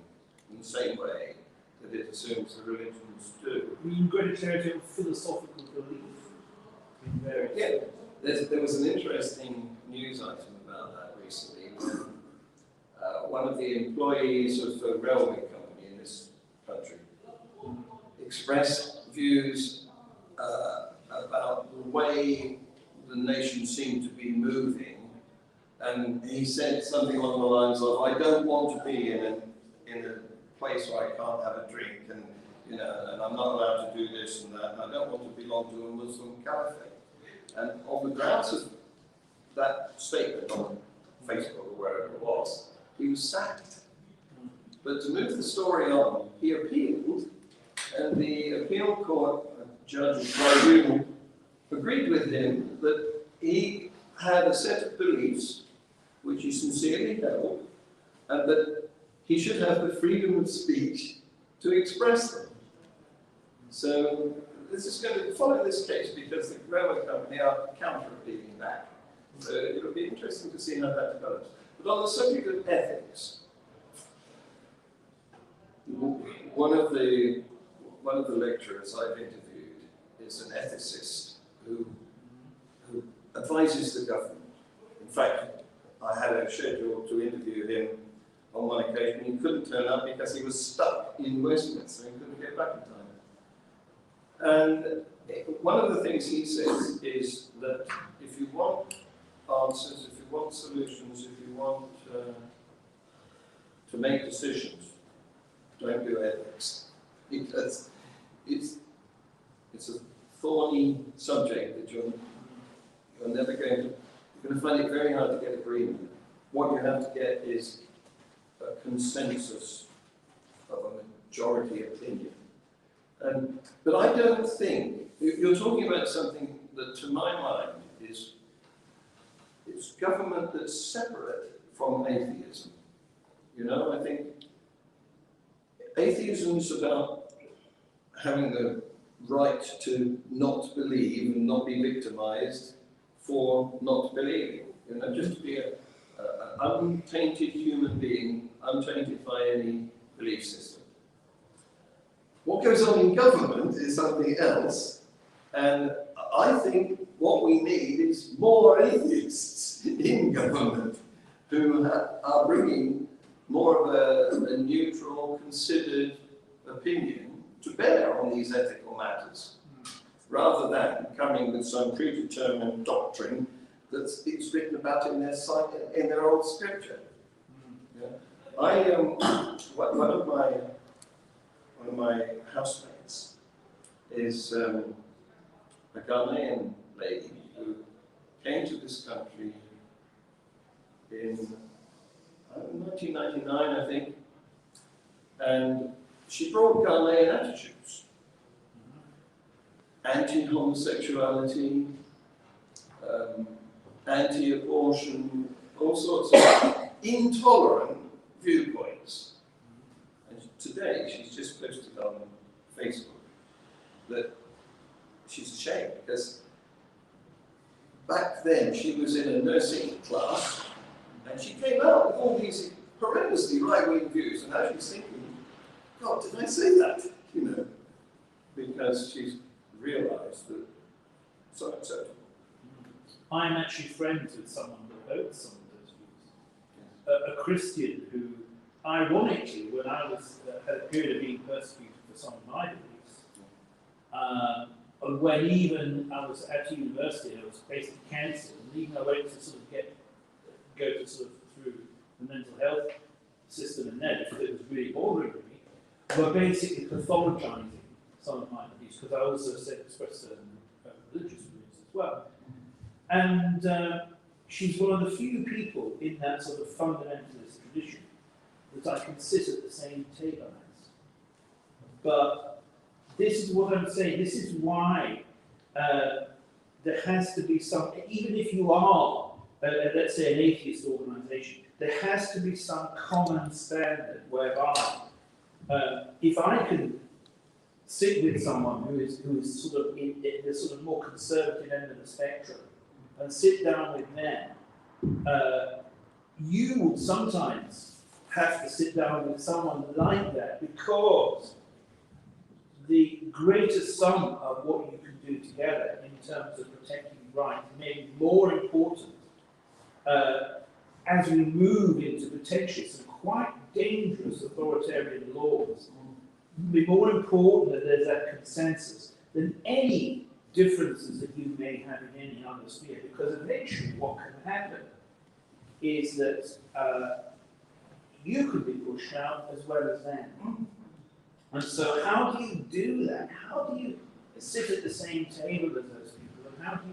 in the same way that it assumes the religions do. You've got to territory of philosophical belief. Yeah, there was an interesting news item about that recently. One of the employees of a railway company in this country expressed views about the way the nation seemed to be moving. And he said something along the lines of, I don't want to be in a place where I can't have a drink, and and I'm not allowed to do this and that, and I don't want to belong to a Muslim caliphate. And on the grounds of that statement on Facebook or wherever it was, he was sacked. But to move the story on, he appealed, and the appeal court judge tribunal agreed with him that he had a set of beliefs which he sincerely held, and that he should have the freedom of speech to express them. So this is going to follow this case because the railway company are counter-appealing back. So it'll be interesting to see how that develops. But on the subject of ethics, one of the lecturers I've interviewed is an ethicist who advises the government. In fact, I had a schedule to interview him on one occasion. He couldn't turn up because he was stuck in Westminster and couldn't get back in time. And one of the things he says is that if you want answers, if you want solutions, if you want to make decisions, don't do ethics. Because it's a thorny subject that you're never going to find it very hard to get agreement. What you have to get is a consensus of a majority opinion. But I don't think, you're talking about something that to my mind is government that's separate from atheism. I think atheism is about having the right to not believe and not be victimized for not believing. Just to be an untainted human being, untainted by any belief system. What goes on in government is something else, and I think what we need is more atheists in government who are bringing more of a neutral, considered opinion to bear on these ethical matters, rather than coming with some predetermined doctrine that's written about in their old scripture. Yeah. One of my housemates is a Ghanaian lady who came to this country in 1999, I think, And she brought Ghanaian attitudes, anti-homosexuality, anti-abortion, all sorts of intolerant viewpoints. And today, she's just posted on Facebook that she's ashamed because back then she was in a nursing class and she came out with all these horrendously right-wing views, and now she's thinking, God, did I say that? You know, because she's realised that it's unacceptable. I'm actually friends with someone that holds some of those views. A Christian who, ironically, when I was had a period of being persecuted for some of my beliefs, when even I was at university, I was basically cancelled, and even I went to sort of go to sort of through the mental health system and there, because it was really bothering me, were basically pathologizing some of my beliefs, because I also expressed certain religious beliefs as well. And she's one of the few people in that sort of fundamentalist tradition that I can sit at the same table as. But this is what I'm saying, this is why there has to be some, even if you are, let's say, an atheist organisation, there has to be some common standard whereby if I can sit with someone who is sort of in the sort of more conservative end of the spectrum and sit down with them, you would sometimes have to sit down with someone like that, because the greater sum of what you can do together in terms of protecting rights may be more important as we move into potentially some quite dangerous authoritarian laws. It will be more important that there's that consensus than any differences that you may have in any other sphere, because eventually what can happen is that you could be pushed out as well as them. And so how do you do that? How do you sit at the same table as those people? And how do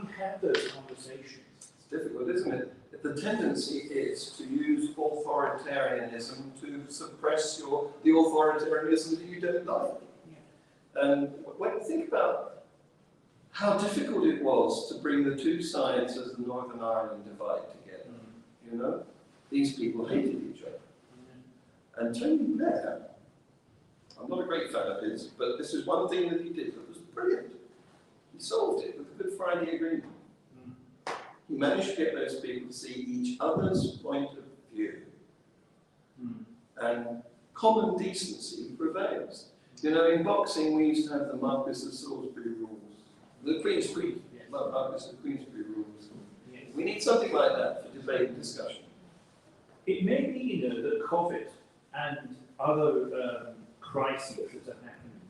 you have those conversations? It's difficult, isn't it? The tendency is to use authoritarianism to suppress the authoritarianism that you don't like. Yeah. And when you think about how difficult it was to bring the two sides of the Northern Ireland divide together, you know, these people hated each other. And Tony Blair, I'm not a great fan of his, but this is one thing that he did that was brilliant. He solved it with the Good Friday Agreement. He managed to get those people to see each other's point of view. And common decency prevails. You know, in boxing we used to have the Marquis of Salisbury rules. The Queensbury, Marquis of Queensbury rules. Yes. We need something like that for debate and discussion. It may be, you know, that COVID and other crises that are happening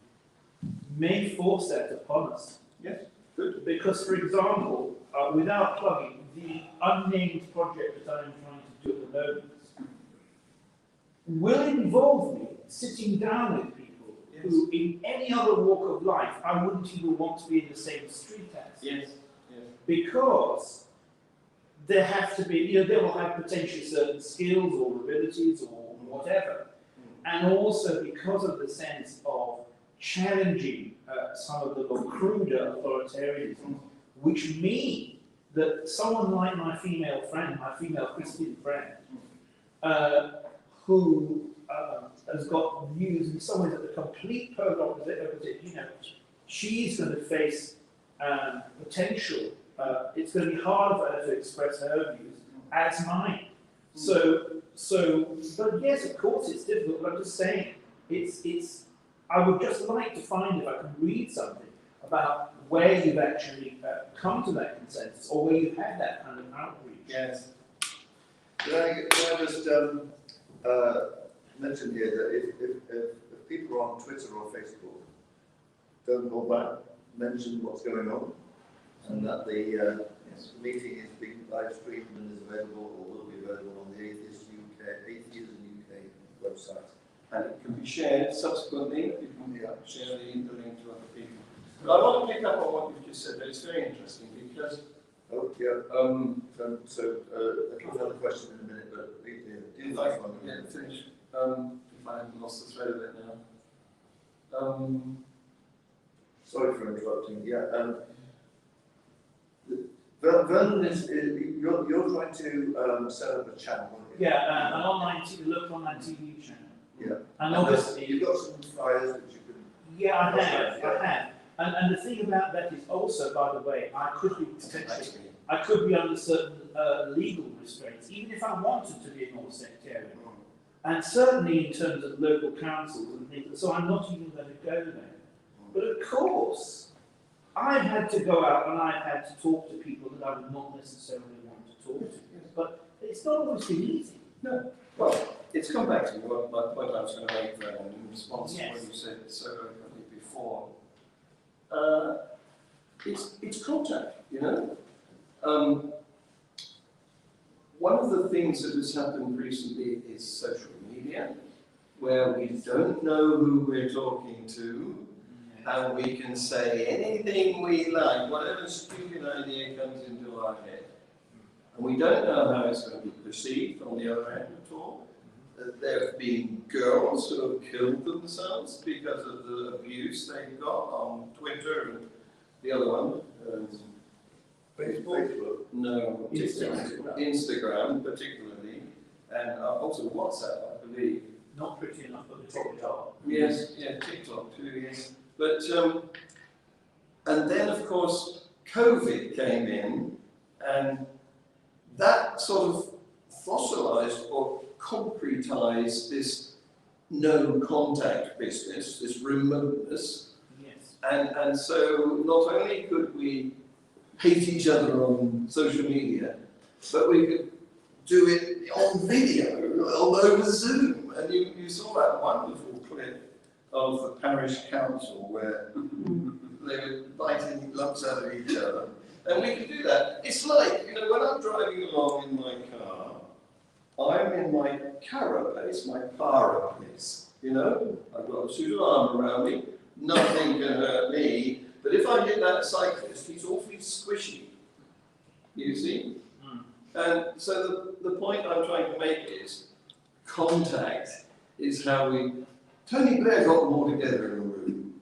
may force that upon us. Yes, good. Because, for example, without plugging, the unnamed project that I'm trying to do at the moment will involve me sitting down with people who, in any other walk of life, I wouldn't even want to be in the same street as. Yes. Yes. Because there have to be, you know, they will have potentially certain skills or abilities or whatever. And also because of the sense of challenging some of the more cruder authoritarianism, which mean that someone like my female friend, my female Christian friend, who has got views in some ways at the complete polar opposite, you know, she's going to face potential. It's going to be hard for her to express her views as mine. But yes, of course, it's difficult. But I'm just saying, I would just like to find, if I can read something about where you've actually come to that consensus, or where you've had that kind of outreach. Yes. Can I just mention here that if people are on Twitter or Facebook, don't hold back, mention what's going on, and that the meeting is being live streamed and is available, or will be available on the Atheism Uk website. And it can be shared subsequently. You can share the link to other people. But I want to pick up on what you've just said, but it's very interesting because... Oh, yeah. I'll have a question in a minute, but do finish. if I haven't lost the thread of it now. Sorry for interrupting. Yeah. Vernon you're trying to set up a channel, aren't you? Yeah, an online local online TV channel. Yeah. And obviously, you've got some flyers that you can. yeah, I have. And the thing about that is also, by the way, I could be under certain legal restraints, even if I wanted to be more sectarian. And certainly in terms of local councils and things, so I'm not even going to go there. But of course, I've had to go out and I've had to talk to people that I would not necessarily want to talk to. But it's not always been easy. No. Well, it's come back to my point I was going to make there in response to what you said so eloquently before. It's contact, you know. One of the things that has happened recently is social media, where we don't know who we're talking to, and we can say anything we like, whatever stupid idea comes into our head. And we don't know how it's going to be perceived on the other end at all. There have been girls who have killed themselves because of the abuse they got on Twitter and the other one. Facebook? No, Instagram particularly, and also WhatsApp, I believe. Not pretty enough, but the TikTok. Yes, yeah, TikTok too, yes. But, and then of course, COVID came in, and that sort of fossilized or concretized this no contact business, this remoteness. Yes. And so not only could we hate each other on social media, but we could do it on video, over Zoom. And you saw that wonderful clip of the parish council where they were biting lumps out of each other. And we could do that. It's like, you know, when I'm driving along in my car, I'm in my carapace, my parapace, you know? I've got a suit of armour around me, nothing can hurt me. But if I hit that cyclist, he's awfully squishy, you see? And so the point I'm trying to make is, contact is how we... Tony Blair got them all together in a room.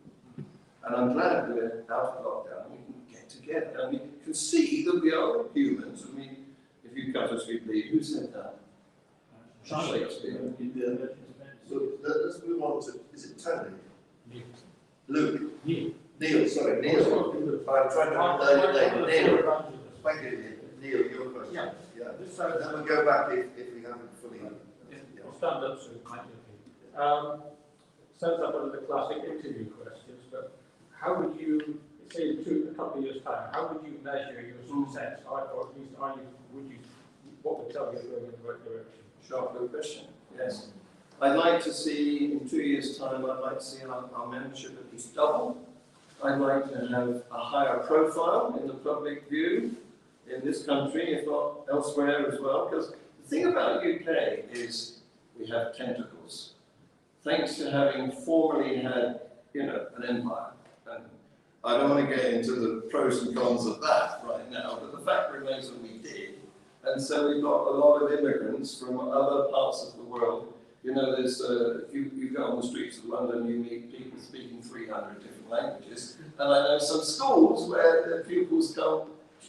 And I'm glad we're out of lockdown, we can get together. And we can see that we are humans. I mean, if you cut us, we bleed. Who said that? Shakespeare. So let's move on to, is it Tony? Neil. Luke? Neil, sorry, Neil. I'm trying to learn your name. Neil. Thank you, Neil, your question. Yeah. Then we'll go back if we haven't fully. I'll stand up so it might be. Sounds like one of the classic interview questions, but how would you, say in a couple of years' time, how would you measure your success? Or at least what would tell you you're going in the right direction? Sharp, good question, yes. I'd like to see, in 2 years' time, I'd like to see our membership at least double. I'd like to have a higher profile in the public view in this country, if not elsewhere as well. Because the thing about UK is we have tentacles. Thanks to having formerly had, you know, an empire. And I don't want to get into the pros and cons of that right now, but the fact remains that we did. And so we've got a lot of immigrants from other parts of the world. You know, there's, if you go on the streets of London, you meet people speaking 300 different languages. And I know some schools where the pupils come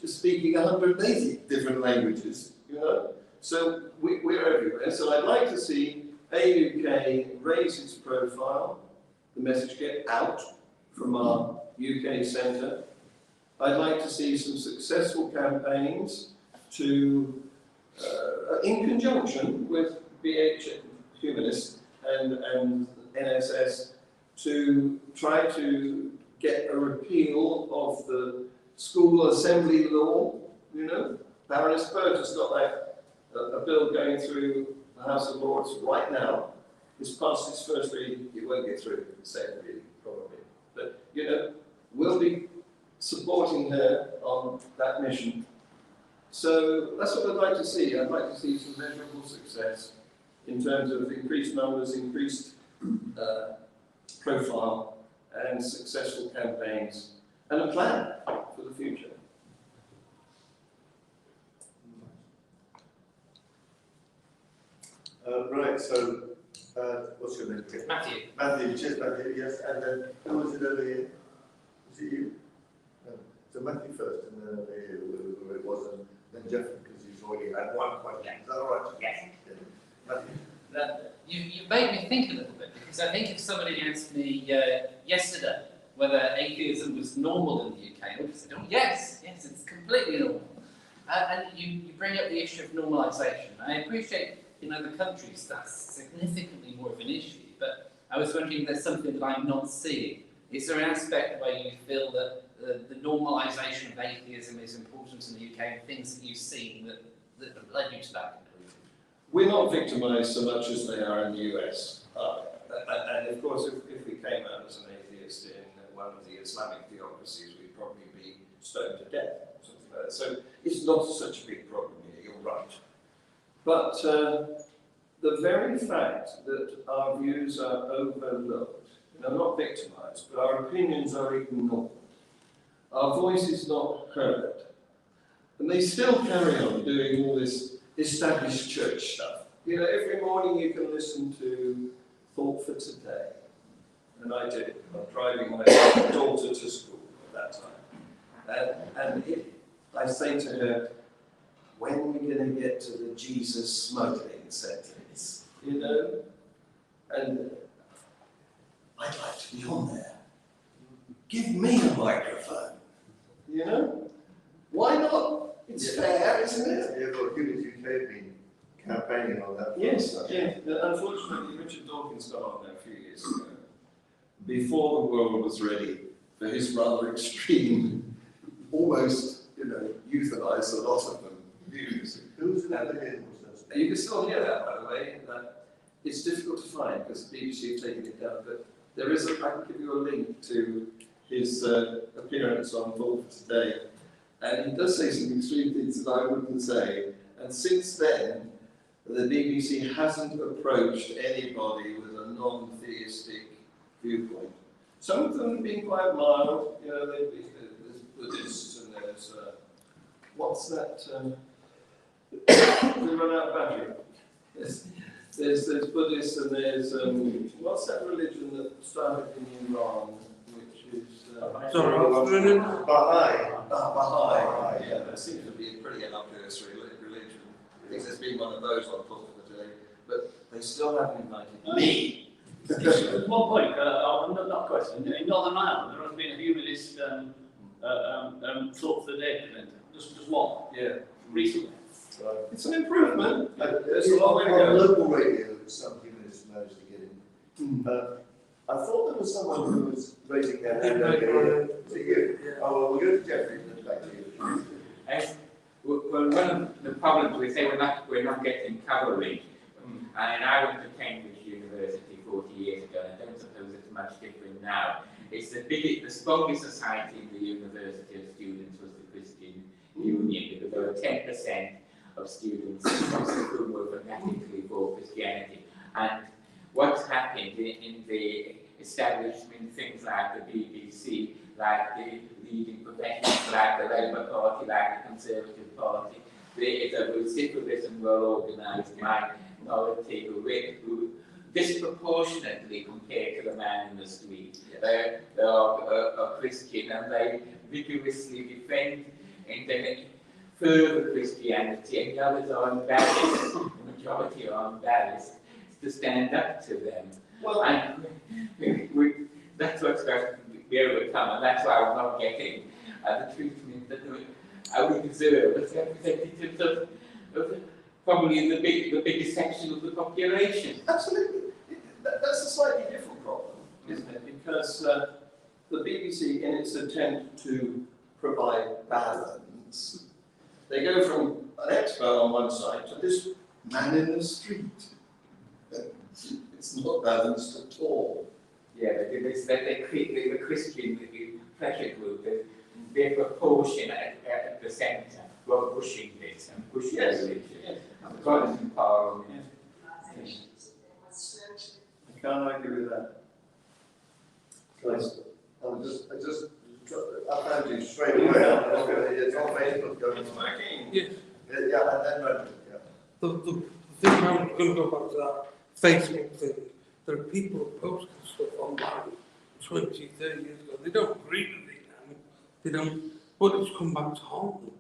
speaking 180 different languages, you know. So we're everywhere. So I'd like to see AUK raise its profile, the message get out from our UK centre. I'd like to see some successful campaigns to, in conjunction with BH Humanists and NSS, to try to get a repeal of the school assembly law, you know. Baroness Burt has got that, a bill going through the House of Lords right now. It's passed its first reading, it won't get through the second reading, probably. But, you know, we'll be supporting her on that mission. So that's what I'd like to see. I'd like to see some measurable success in terms of increased numbers, increased profile, and successful campaigns, and a plan for the future. Right, so What's your name? Matthew. Matthew, cheers Matthew, yes, and then, who was it over here? Was it you? No. So Matthew first, and then over here, whoever it was, and then Jeff, because he's already had one question. Is that all right? Yes. Yeah. Matthew? You made me think a little bit, because I think if somebody asked me yesterday whether atheism was normal in the UK, I would have said, oh yes, it's completely normal. And you bring up the issue of normalisation. I appreciate in other countries that's significantly more of an issue, but I was wondering if there's something that I'm not seeing. Is there an aspect where you feel that the normalisation of atheism is important in the UK and things that you've seen that led you to that conclusion? We're not victimised so much as they are in the US. And of course, if we came out as an atheist in one of the Islamic theocracies, we'd probably be stoned to death, something like that. So it's not such a big problem here, you're right. But the very fact that our views are overlooked, not victimised, but our opinions are ignored, our voice is not heard, and they still carry on doing all this established church stuff. You know, every morning you can listen to Thought for Today, and I did. I'm driving my daughter to school at that time, and I say to her, when are we going to get to the Jesus smuggling sentence? You know, and I'd like to be on there. Give me a microphone. You know, why not? It's fair, isn't it? Yeah, well, Humanists UK have been campaigning on that. Yes, yeah. Unfortunately, Richard Dawkins got on there a few years ago, before the world was ready for his rather extreme, almost, euthanise a lot of them views. Who's that again? You can still hear that, by the way. It's difficult to find because the BBC have taken it down, but there is I can give you a link to his appearance on Thought for Today. And he does say some extreme things that I wouldn't say. And since then, the BBC hasn't approached anybody with a non-theistic viewpoint. Some of them have been quite mild. There's Buddhists and there's what's that? We run out of battery. There's Buddhists and there's what's that religion that started in Iran, which is Baha'i. Baha'i. Yeah, that seems to be a pretty outburst religion. I think there's been one of those on Thought for the Day, but they still haven't invited me. One point, not a question. In Northern Ireland, there has been a humanist Thought for the Day event. Just one. Yeah. Recently. It's an improvement. There's a On long way to go. local radio, some humanists managed to get in. I thought there was someone who was raising their hand over here. To you? Oh, well, we'll go to Jeffrey and then back to you. Well, one of the problems we say we're not getting coverage. And I went to Cambridge University 40 years ago, and I don't suppose it's much different now. It's the strongest society in the University of Students was the Christian Union, because there were 10% of students who were fanatically for Christianity. And what's happened in the establishment, things like the BBC, like the leading professions, like the Labour Party, like the Conservative Party, there is a vociferous and well-organised minority who disproportionately compared to the man in the street. They are Christian and they vigorously defend and then further Christianity, and the others are embarrassed, the majority are embarrassed to stand up to them. Well, and that's what's going to be overcome, and that's why we're not getting the treatment that we deserve as representatives of probably the biggest section of the population. Absolutely. That's a slightly different problem, isn't it? Because the BBC, in its attempt to provide balance, they go from an expert on one side to this man in the street. It's not balanced at all. Yeah, the Christian pressure group, their proportion at the centre were pushing this and pushing religion. And the Protestant Parliament. I can't argue with that. I found you straight away. It's on Facebook going Yes. Yeah, and then yeah. The thing I'm going to go back to that Facebook thing. There are people who post stuff online 20, 30 years ago. They don't agree with it now. They don't, but it's come back to haunt them.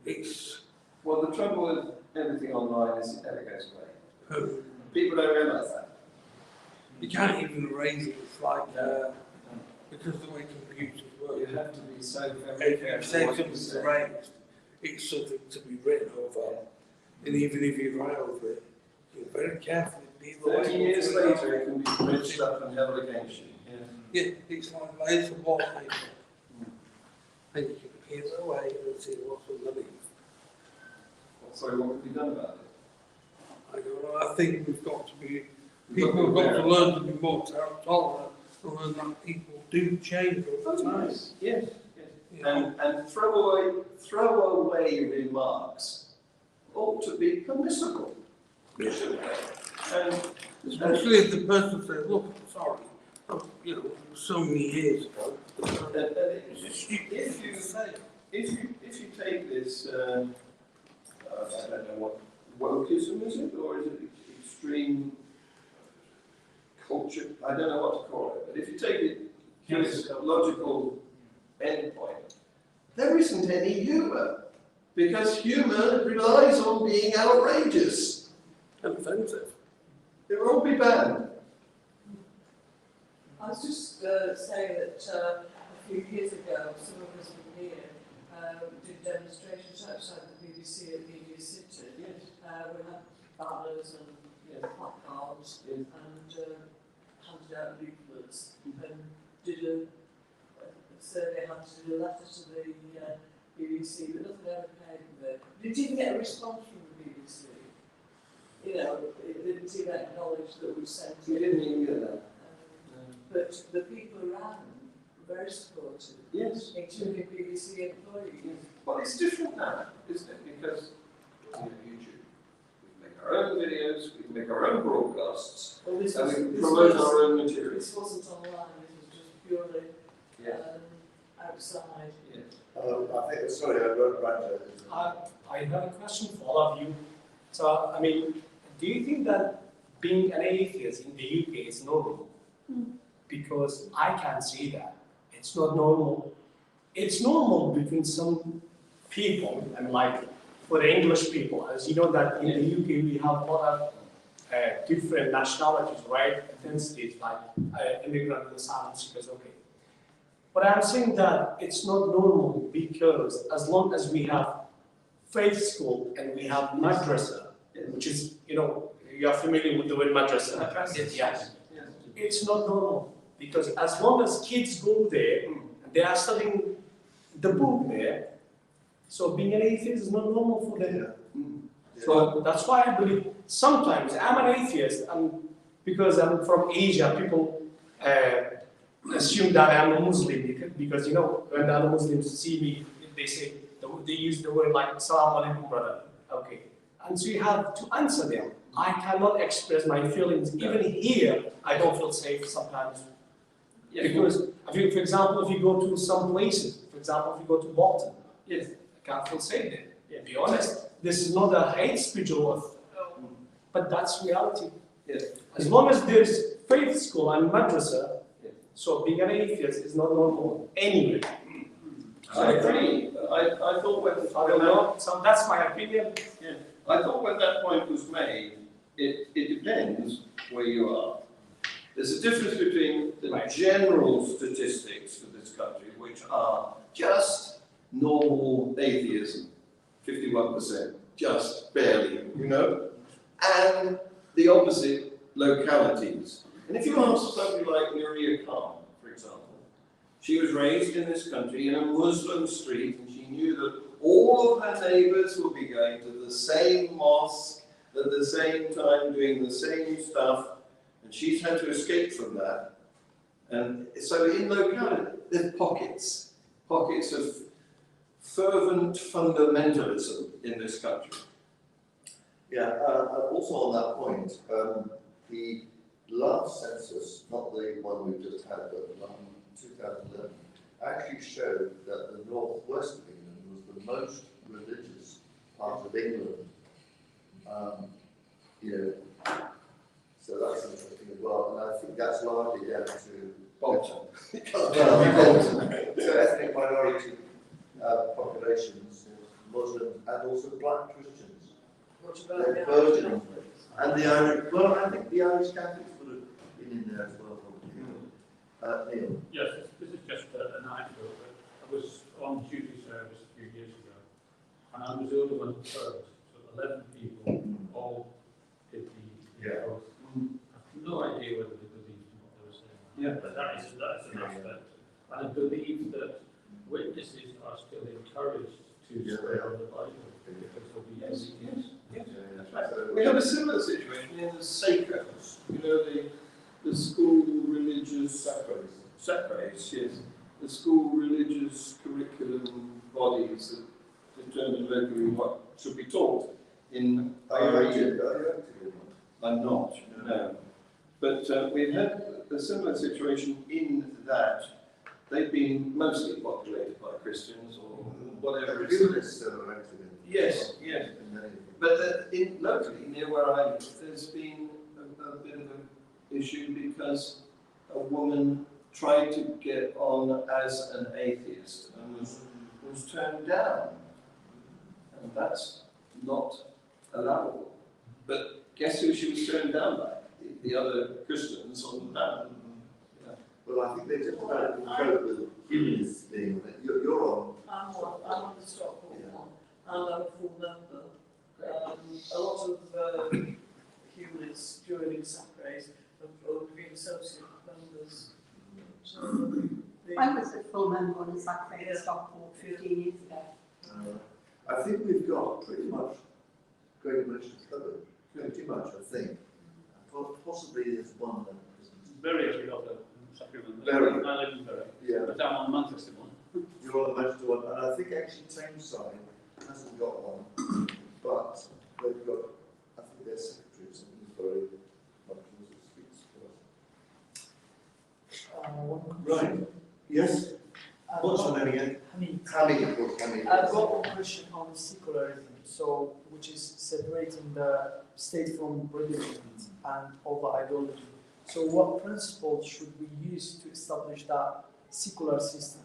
It's, Well, the trouble with everything online is it never goes away. um, People don't realise that. you can't even erase it. It's like, because of the way computers work. You have to be so very If you careful. say what you something's say. erased, it's something to be written over. And even if you write over it, you're very careful. 30 years later, it can be bridged up and held against you. Yeah, it's like layers of wallpaper. And you can peel it away and see what's underneath. So what have we done about it? I don't know, I think we've got to be, people have got to learn to be more tolerant and learn that people do change over time. Nice. Yes. You know, And throw away remarks ought to be permissible. And especially if the person says, look, I'm sorry, you know, so many years ago. if you take this, I don't know what wokeism is it, or is it extreme culture? I don't know what to call it. But if you take it to its logical endpoint, there isn't any humour, because humour relies on being outrageous. And offensive. It will all be banned. I was just saying that a few years ago, some of us from here did demonstrations outside the BBC at Media City. Yes. We had banners and placards and handed out leaflets and did a survey, had to do a letter to the BBC, but nothing ever came of it. Did you even get a response from the BBC? You know, it didn't even acknowledge that we sent it. We didn't even get that. But the people around were very supportive, Yes. including BBC employees. Well, it's different now, isn't it? Because YouTube, we can make our own videos, we can make our own broadcasts, Well, this and we was, can this promote was, our own material. this wasn't online, this was just purely outside. Yes. I think, sorry, I wrote right there. I have a question for all of you. So, I mean, do you think that being an atheist in the UK is normal? Because I can't see that. It's not normal. It's normal between some people, and like for the English people, as you know that in the UK we have a lot of different nationalities, right? Ethnicities, like immigrant and asylum seekers, okay. But I'm saying that it's not normal because as long as we have faith school and we have madrasa, which is, you know, you are familiar with the word madrasa. Yes. It's not normal because as long as kids go there, they are studying the book there, so being an atheist is not normal for them. So that's why I believe sometimes I'm an atheist, and because I'm from Asia, people assume that I'm a Muslim because you know when the other Muslims see me, they say they use the word like "Assalamu alaikum, brother." Okay, and so you have to answer them. I cannot express my feelings even here. I don't feel safe sometimes because, for example, if you go to some places, for example, if you go to Bolton, yes, I can't feel safe there. Yeah, be honest. This is not a hate speech or but that's reality. Yes. As long as there's faith school and madrasa, so being an atheist is not normal anyway. I agree. I thought when I don't know. So that's my opinion. Yeah. I thought when that point was made, it depends where you are. There's a difference between the general statistics for this country, which are just normal atheism, 51%, just barely, you know, and the opposite localities. And if you ask somebody like Nuria Khan, for example, she was raised in this country in a Muslim street, and she knew that all of her neighbours would be going to the same mosque at the same time, doing the same stuff, and she's had to escape from that. And so in locality, there's pockets of fervent fundamentalism in this country. Yeah, also on that point, the last census, not the one we've just had, but the one in 2011, actually showed that the northwest of England was the most religious part of England. You know, So that's interesting as well, and I think that's largely down to Bolton. to ethnic minority populations, Muslims, and also black Christians. What about They're the burgeoning. And the Irish, well, I think the Irish Catholics would have been in there as well, probably. Neil. Yes, this is just an anecdote. I was on duty service a few years ago, and I was the only one who served. So 11 people all did the oath. I have no idea whether they believed in what they were saying. Yeah. But that is an aspect. And I believe that witnesses are still encouraged to swear on the Bible because of the atheists. We have a similar situation in the SACOs, you know, the school religious SACOs, yes, the school religious curriculum bodies that determine locally what should be taught in Are you active in one? I'm not, no. But we've had a similar situation in that they've been mostly populated by Christians or whatever. Humanists are active in. Yes, yes. But locally, near where I live, there's been a bit of an issue because a woman tried to get on as an atheist and was turned down. And that's not allowable. But guess who she was turned down by? The other Christians on the panel. Yeah. Well, I think they just about cope with humanists being on it. You're on. I'm on the Stockport one, and I'm a full member. A lot of humanists joining SACRAs have been associate members. So I was a full member on the SACRA in Stockport 15 years ago. I think we've got pretty much Great Commission covered. Pretty much, I think. Possibly there's one that isn't. Bury has got a supplement. Bury. I live in Bury. Yeah. But I'm on Manchester one. You're on the Manchester one, and I think actually Tameside hasn't got one, but they've got, I think their secretary or something is very much speaks for us. Right. Yes? What's the name again? Hamid. I've got one question on secularism, so which is separating the state from religion and all the ideology. So what principles should we use to establish that secular system?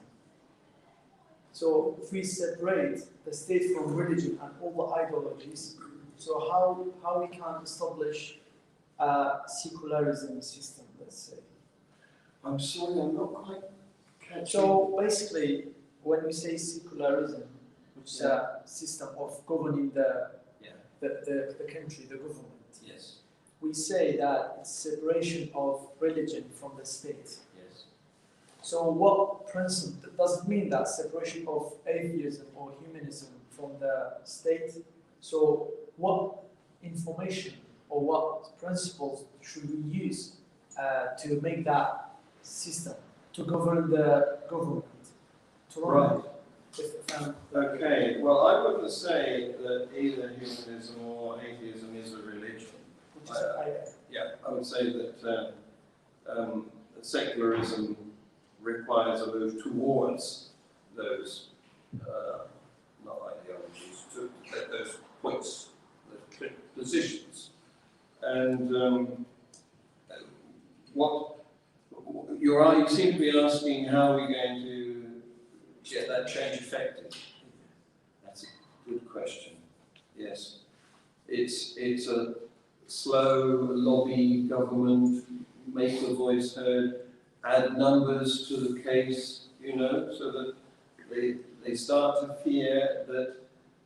So if we separate the state from religion and all the ideologies, so how we can establish a secularism system, let's say? I'm sorry, I'm not quite catching. So basically, when we say secularism, which is a system of governing the country, the government, Yes. we say that it's separation of religion from the state. Yes. So what principle, does it mean that separation of atheism or humanism from the state? So what information or what principles should we use to make that system, to govern the government, to run it? Okay, well, I wouldn't say that either humanism or atheism is a religion. I would say that secularism requires a move towards those, not ideologies, to those points, those positions. And you seem to be asking how are we going to get that change effected? That's a good question. Yes, it's a slow lobby government, make the voice heard, add numbers to the case, so that they start to fear that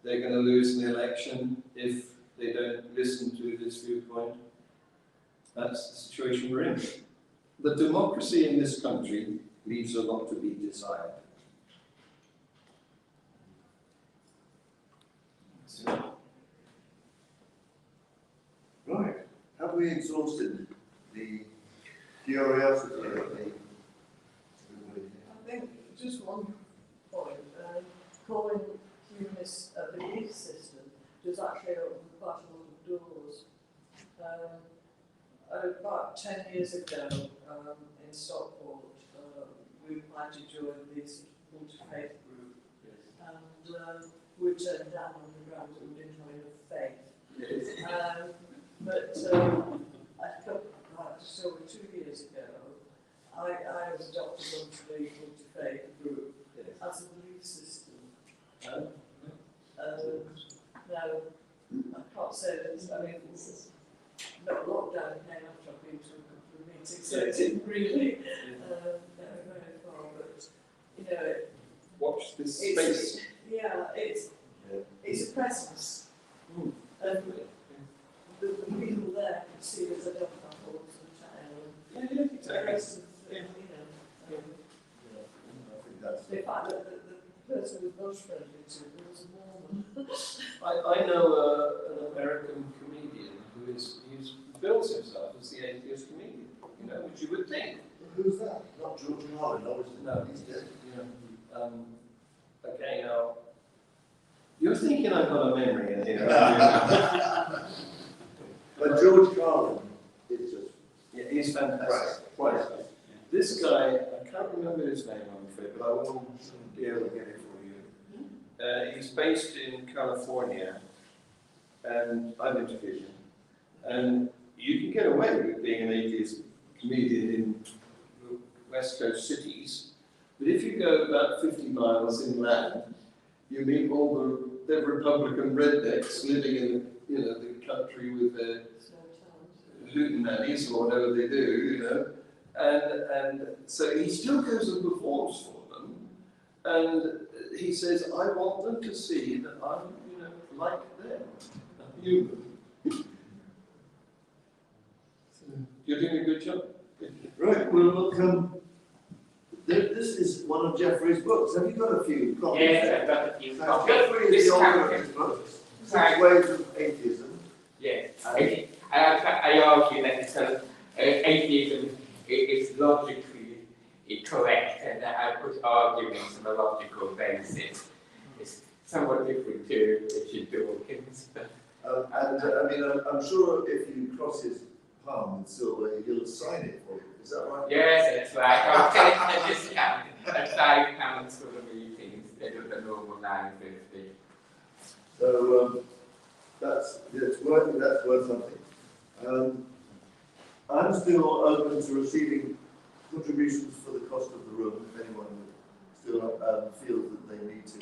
they're going to lose an election if they don't listen to this viewpoint. That's the situation we're in. The democracy in this country leaves a lot to be desired. Right. Have we exhausted the curiosity of the... I think just one point, calling humanists a belief system does actually open quite a lot of doors. About 10 years ago in Stockport, we applied to join this multi-faith group, and we were turned down on the grounds that we didn't have enough faith. But I was adopted onto the multi-faith group as a belief system. Now, I can't say that, I mean, no, lockdown came after I've been to a couple of meetings, so it didn't really go very far, but, you know, Watch this space. it's a presence. And the people there can see as I don't have horse and tail, and the rest of the, you know. I think that's. In fact, the person who was most friendly to me was a Mormon. I know an American comedian who's built himself as the atheist comedian, you know, which you would think. Who's that? Not George Carlin, obviously. No, he's dead. Okay, now, you're thinking I've got a memory in here. But George Carlin is just... Yeah, he's fantastic. Right. This guy, I can't remember his name, I'm afraid, but I will be able to get it for you. He's based in California, and I've interviewed him. And you can get away with being an atheist comedian in West Coast cities, but if you go about 50 miles inland, you meet all the Republican rednecks living in the country with their hootenannies or whatever they do, you know. And so he still goes and performs for them, and he says, I want them to see that I'm, like them, a human. So, you're doing a good job. Right, well, look, this is one of Jeffrey's books. Have you got a few copies? Yes, I've got a few copies. Jeffrey is the author of his books. Six Ways of Atheism. Yes, I argue that atheism is logically correct, and that I put arguments on a logical basis. It's somewhat different to Richard Dawkins. I'm sure if you cross his palm with silver, he'll sign it for you. Is that right? Yes, that's right. I'll take a discount at £5 for the meeting instead of the normal £9.50. So that's worth something. I'm still open to receiving contributions for the cost of the room if anyone would still feel that they need to.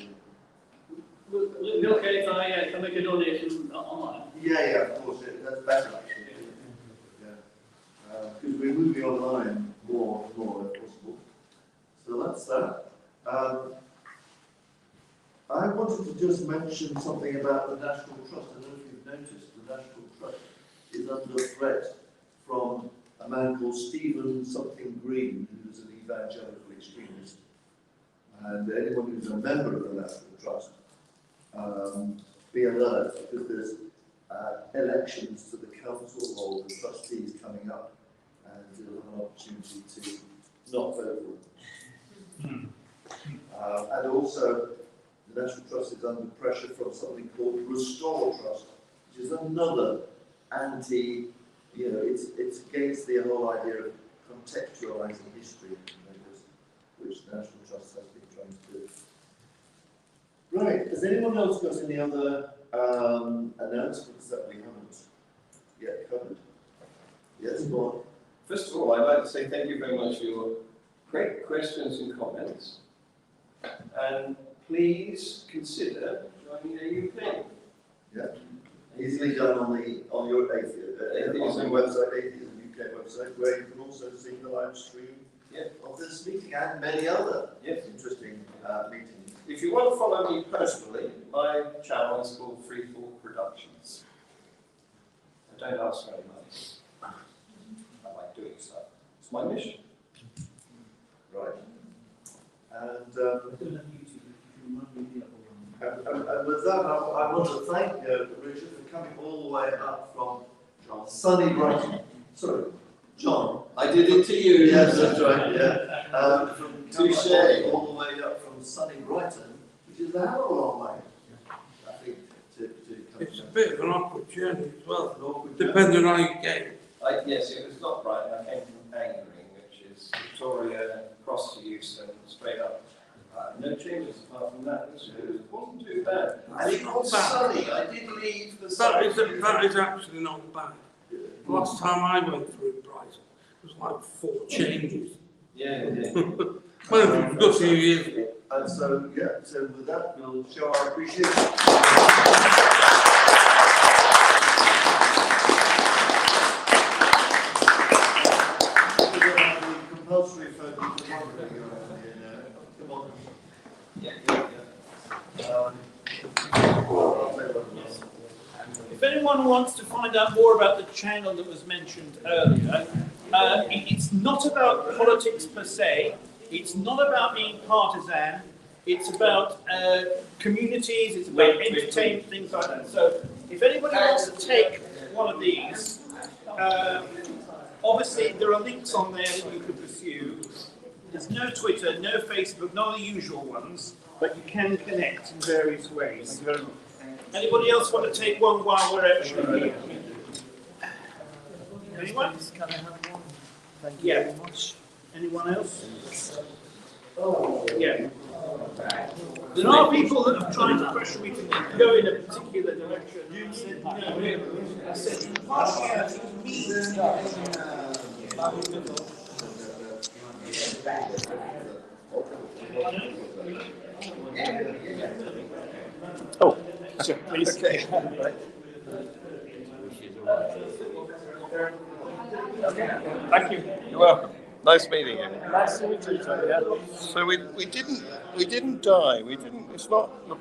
Will it be okay if I can make a donation online? Yeah, of course, that's better actually. Because we're moving online more and more if possible. So that's that. I wanted to just mention something about the National Trust. I don't know if you've noticed, the National Trust is under threat from a man called Stephen something Green, who's an evangelical extremist. And anyone who's a member of the National Trust, be alert, because there's elections to the council or the trustees coming up, and you'll have an opportunity to not vote for them. And also, the National Trust is under pressure from something called Restore Trust, which is another it's against the whole idea of contextualising history, which the National Trust has been trying to do. Right, has anyone else got any other announcements that we haven't yet covered? Yes, go on. First of all, I'd like to say thank you very much for your great questions and comments. And please consider joining AUK. Yeah, easily done on your Atheism website, Atheism Uk website, where you can also see the live stream of this meeting and many other interesting meetings. If you want to follow me personally, my channel is called Free Thought Productions. I don't ask very much. I like doing stuff. It's my mission. Right. And with that, I want to thank Richard for coming all the way up from sunny Brighton. Sorry, John. I did it to you. Yes, that's right. Yeah. Touché. All the way up from sunny Brighton, which is a hell of a long way. I think to come. It's a bit of an awkward journey as well, awkward depending on how you get. Yes, it was not Brighton. I came from Angering, which is Victoria, across to Euston, straight up. No changes apart from that. It wasn't too bad. And it was sunny. I did leave the sun. That is actually not bad. Last time I went through Brighton, it was like 4 changes. Yeah, yeah. Well, we've got a few years. And so, yeah, so with that, we'll show our appreciation. Compulsory photo photography If anyone wants to find out more about the channel that was mentioned earlier, it's not about politics per se, it's not about being partisan, it's about communities, it's about entertainment, things like that. So if anybody wants to take one of these, obviously there are links on there that you can pursue. There's no Twitter, no Facebook, none of the usual ones, but you can connect in various ways. Thank you very much. Anybody else want to take one while we're actually here? Anyone? Thank you very much. Anyone else? Yeah. There are people that have tried to pressure me to go in a particular direction. You said no. I said impartiality means Oh, okay. Thank you. You're welcome. Nice meeting you. Nice to meet you, yeah. So we didn't die. It's not the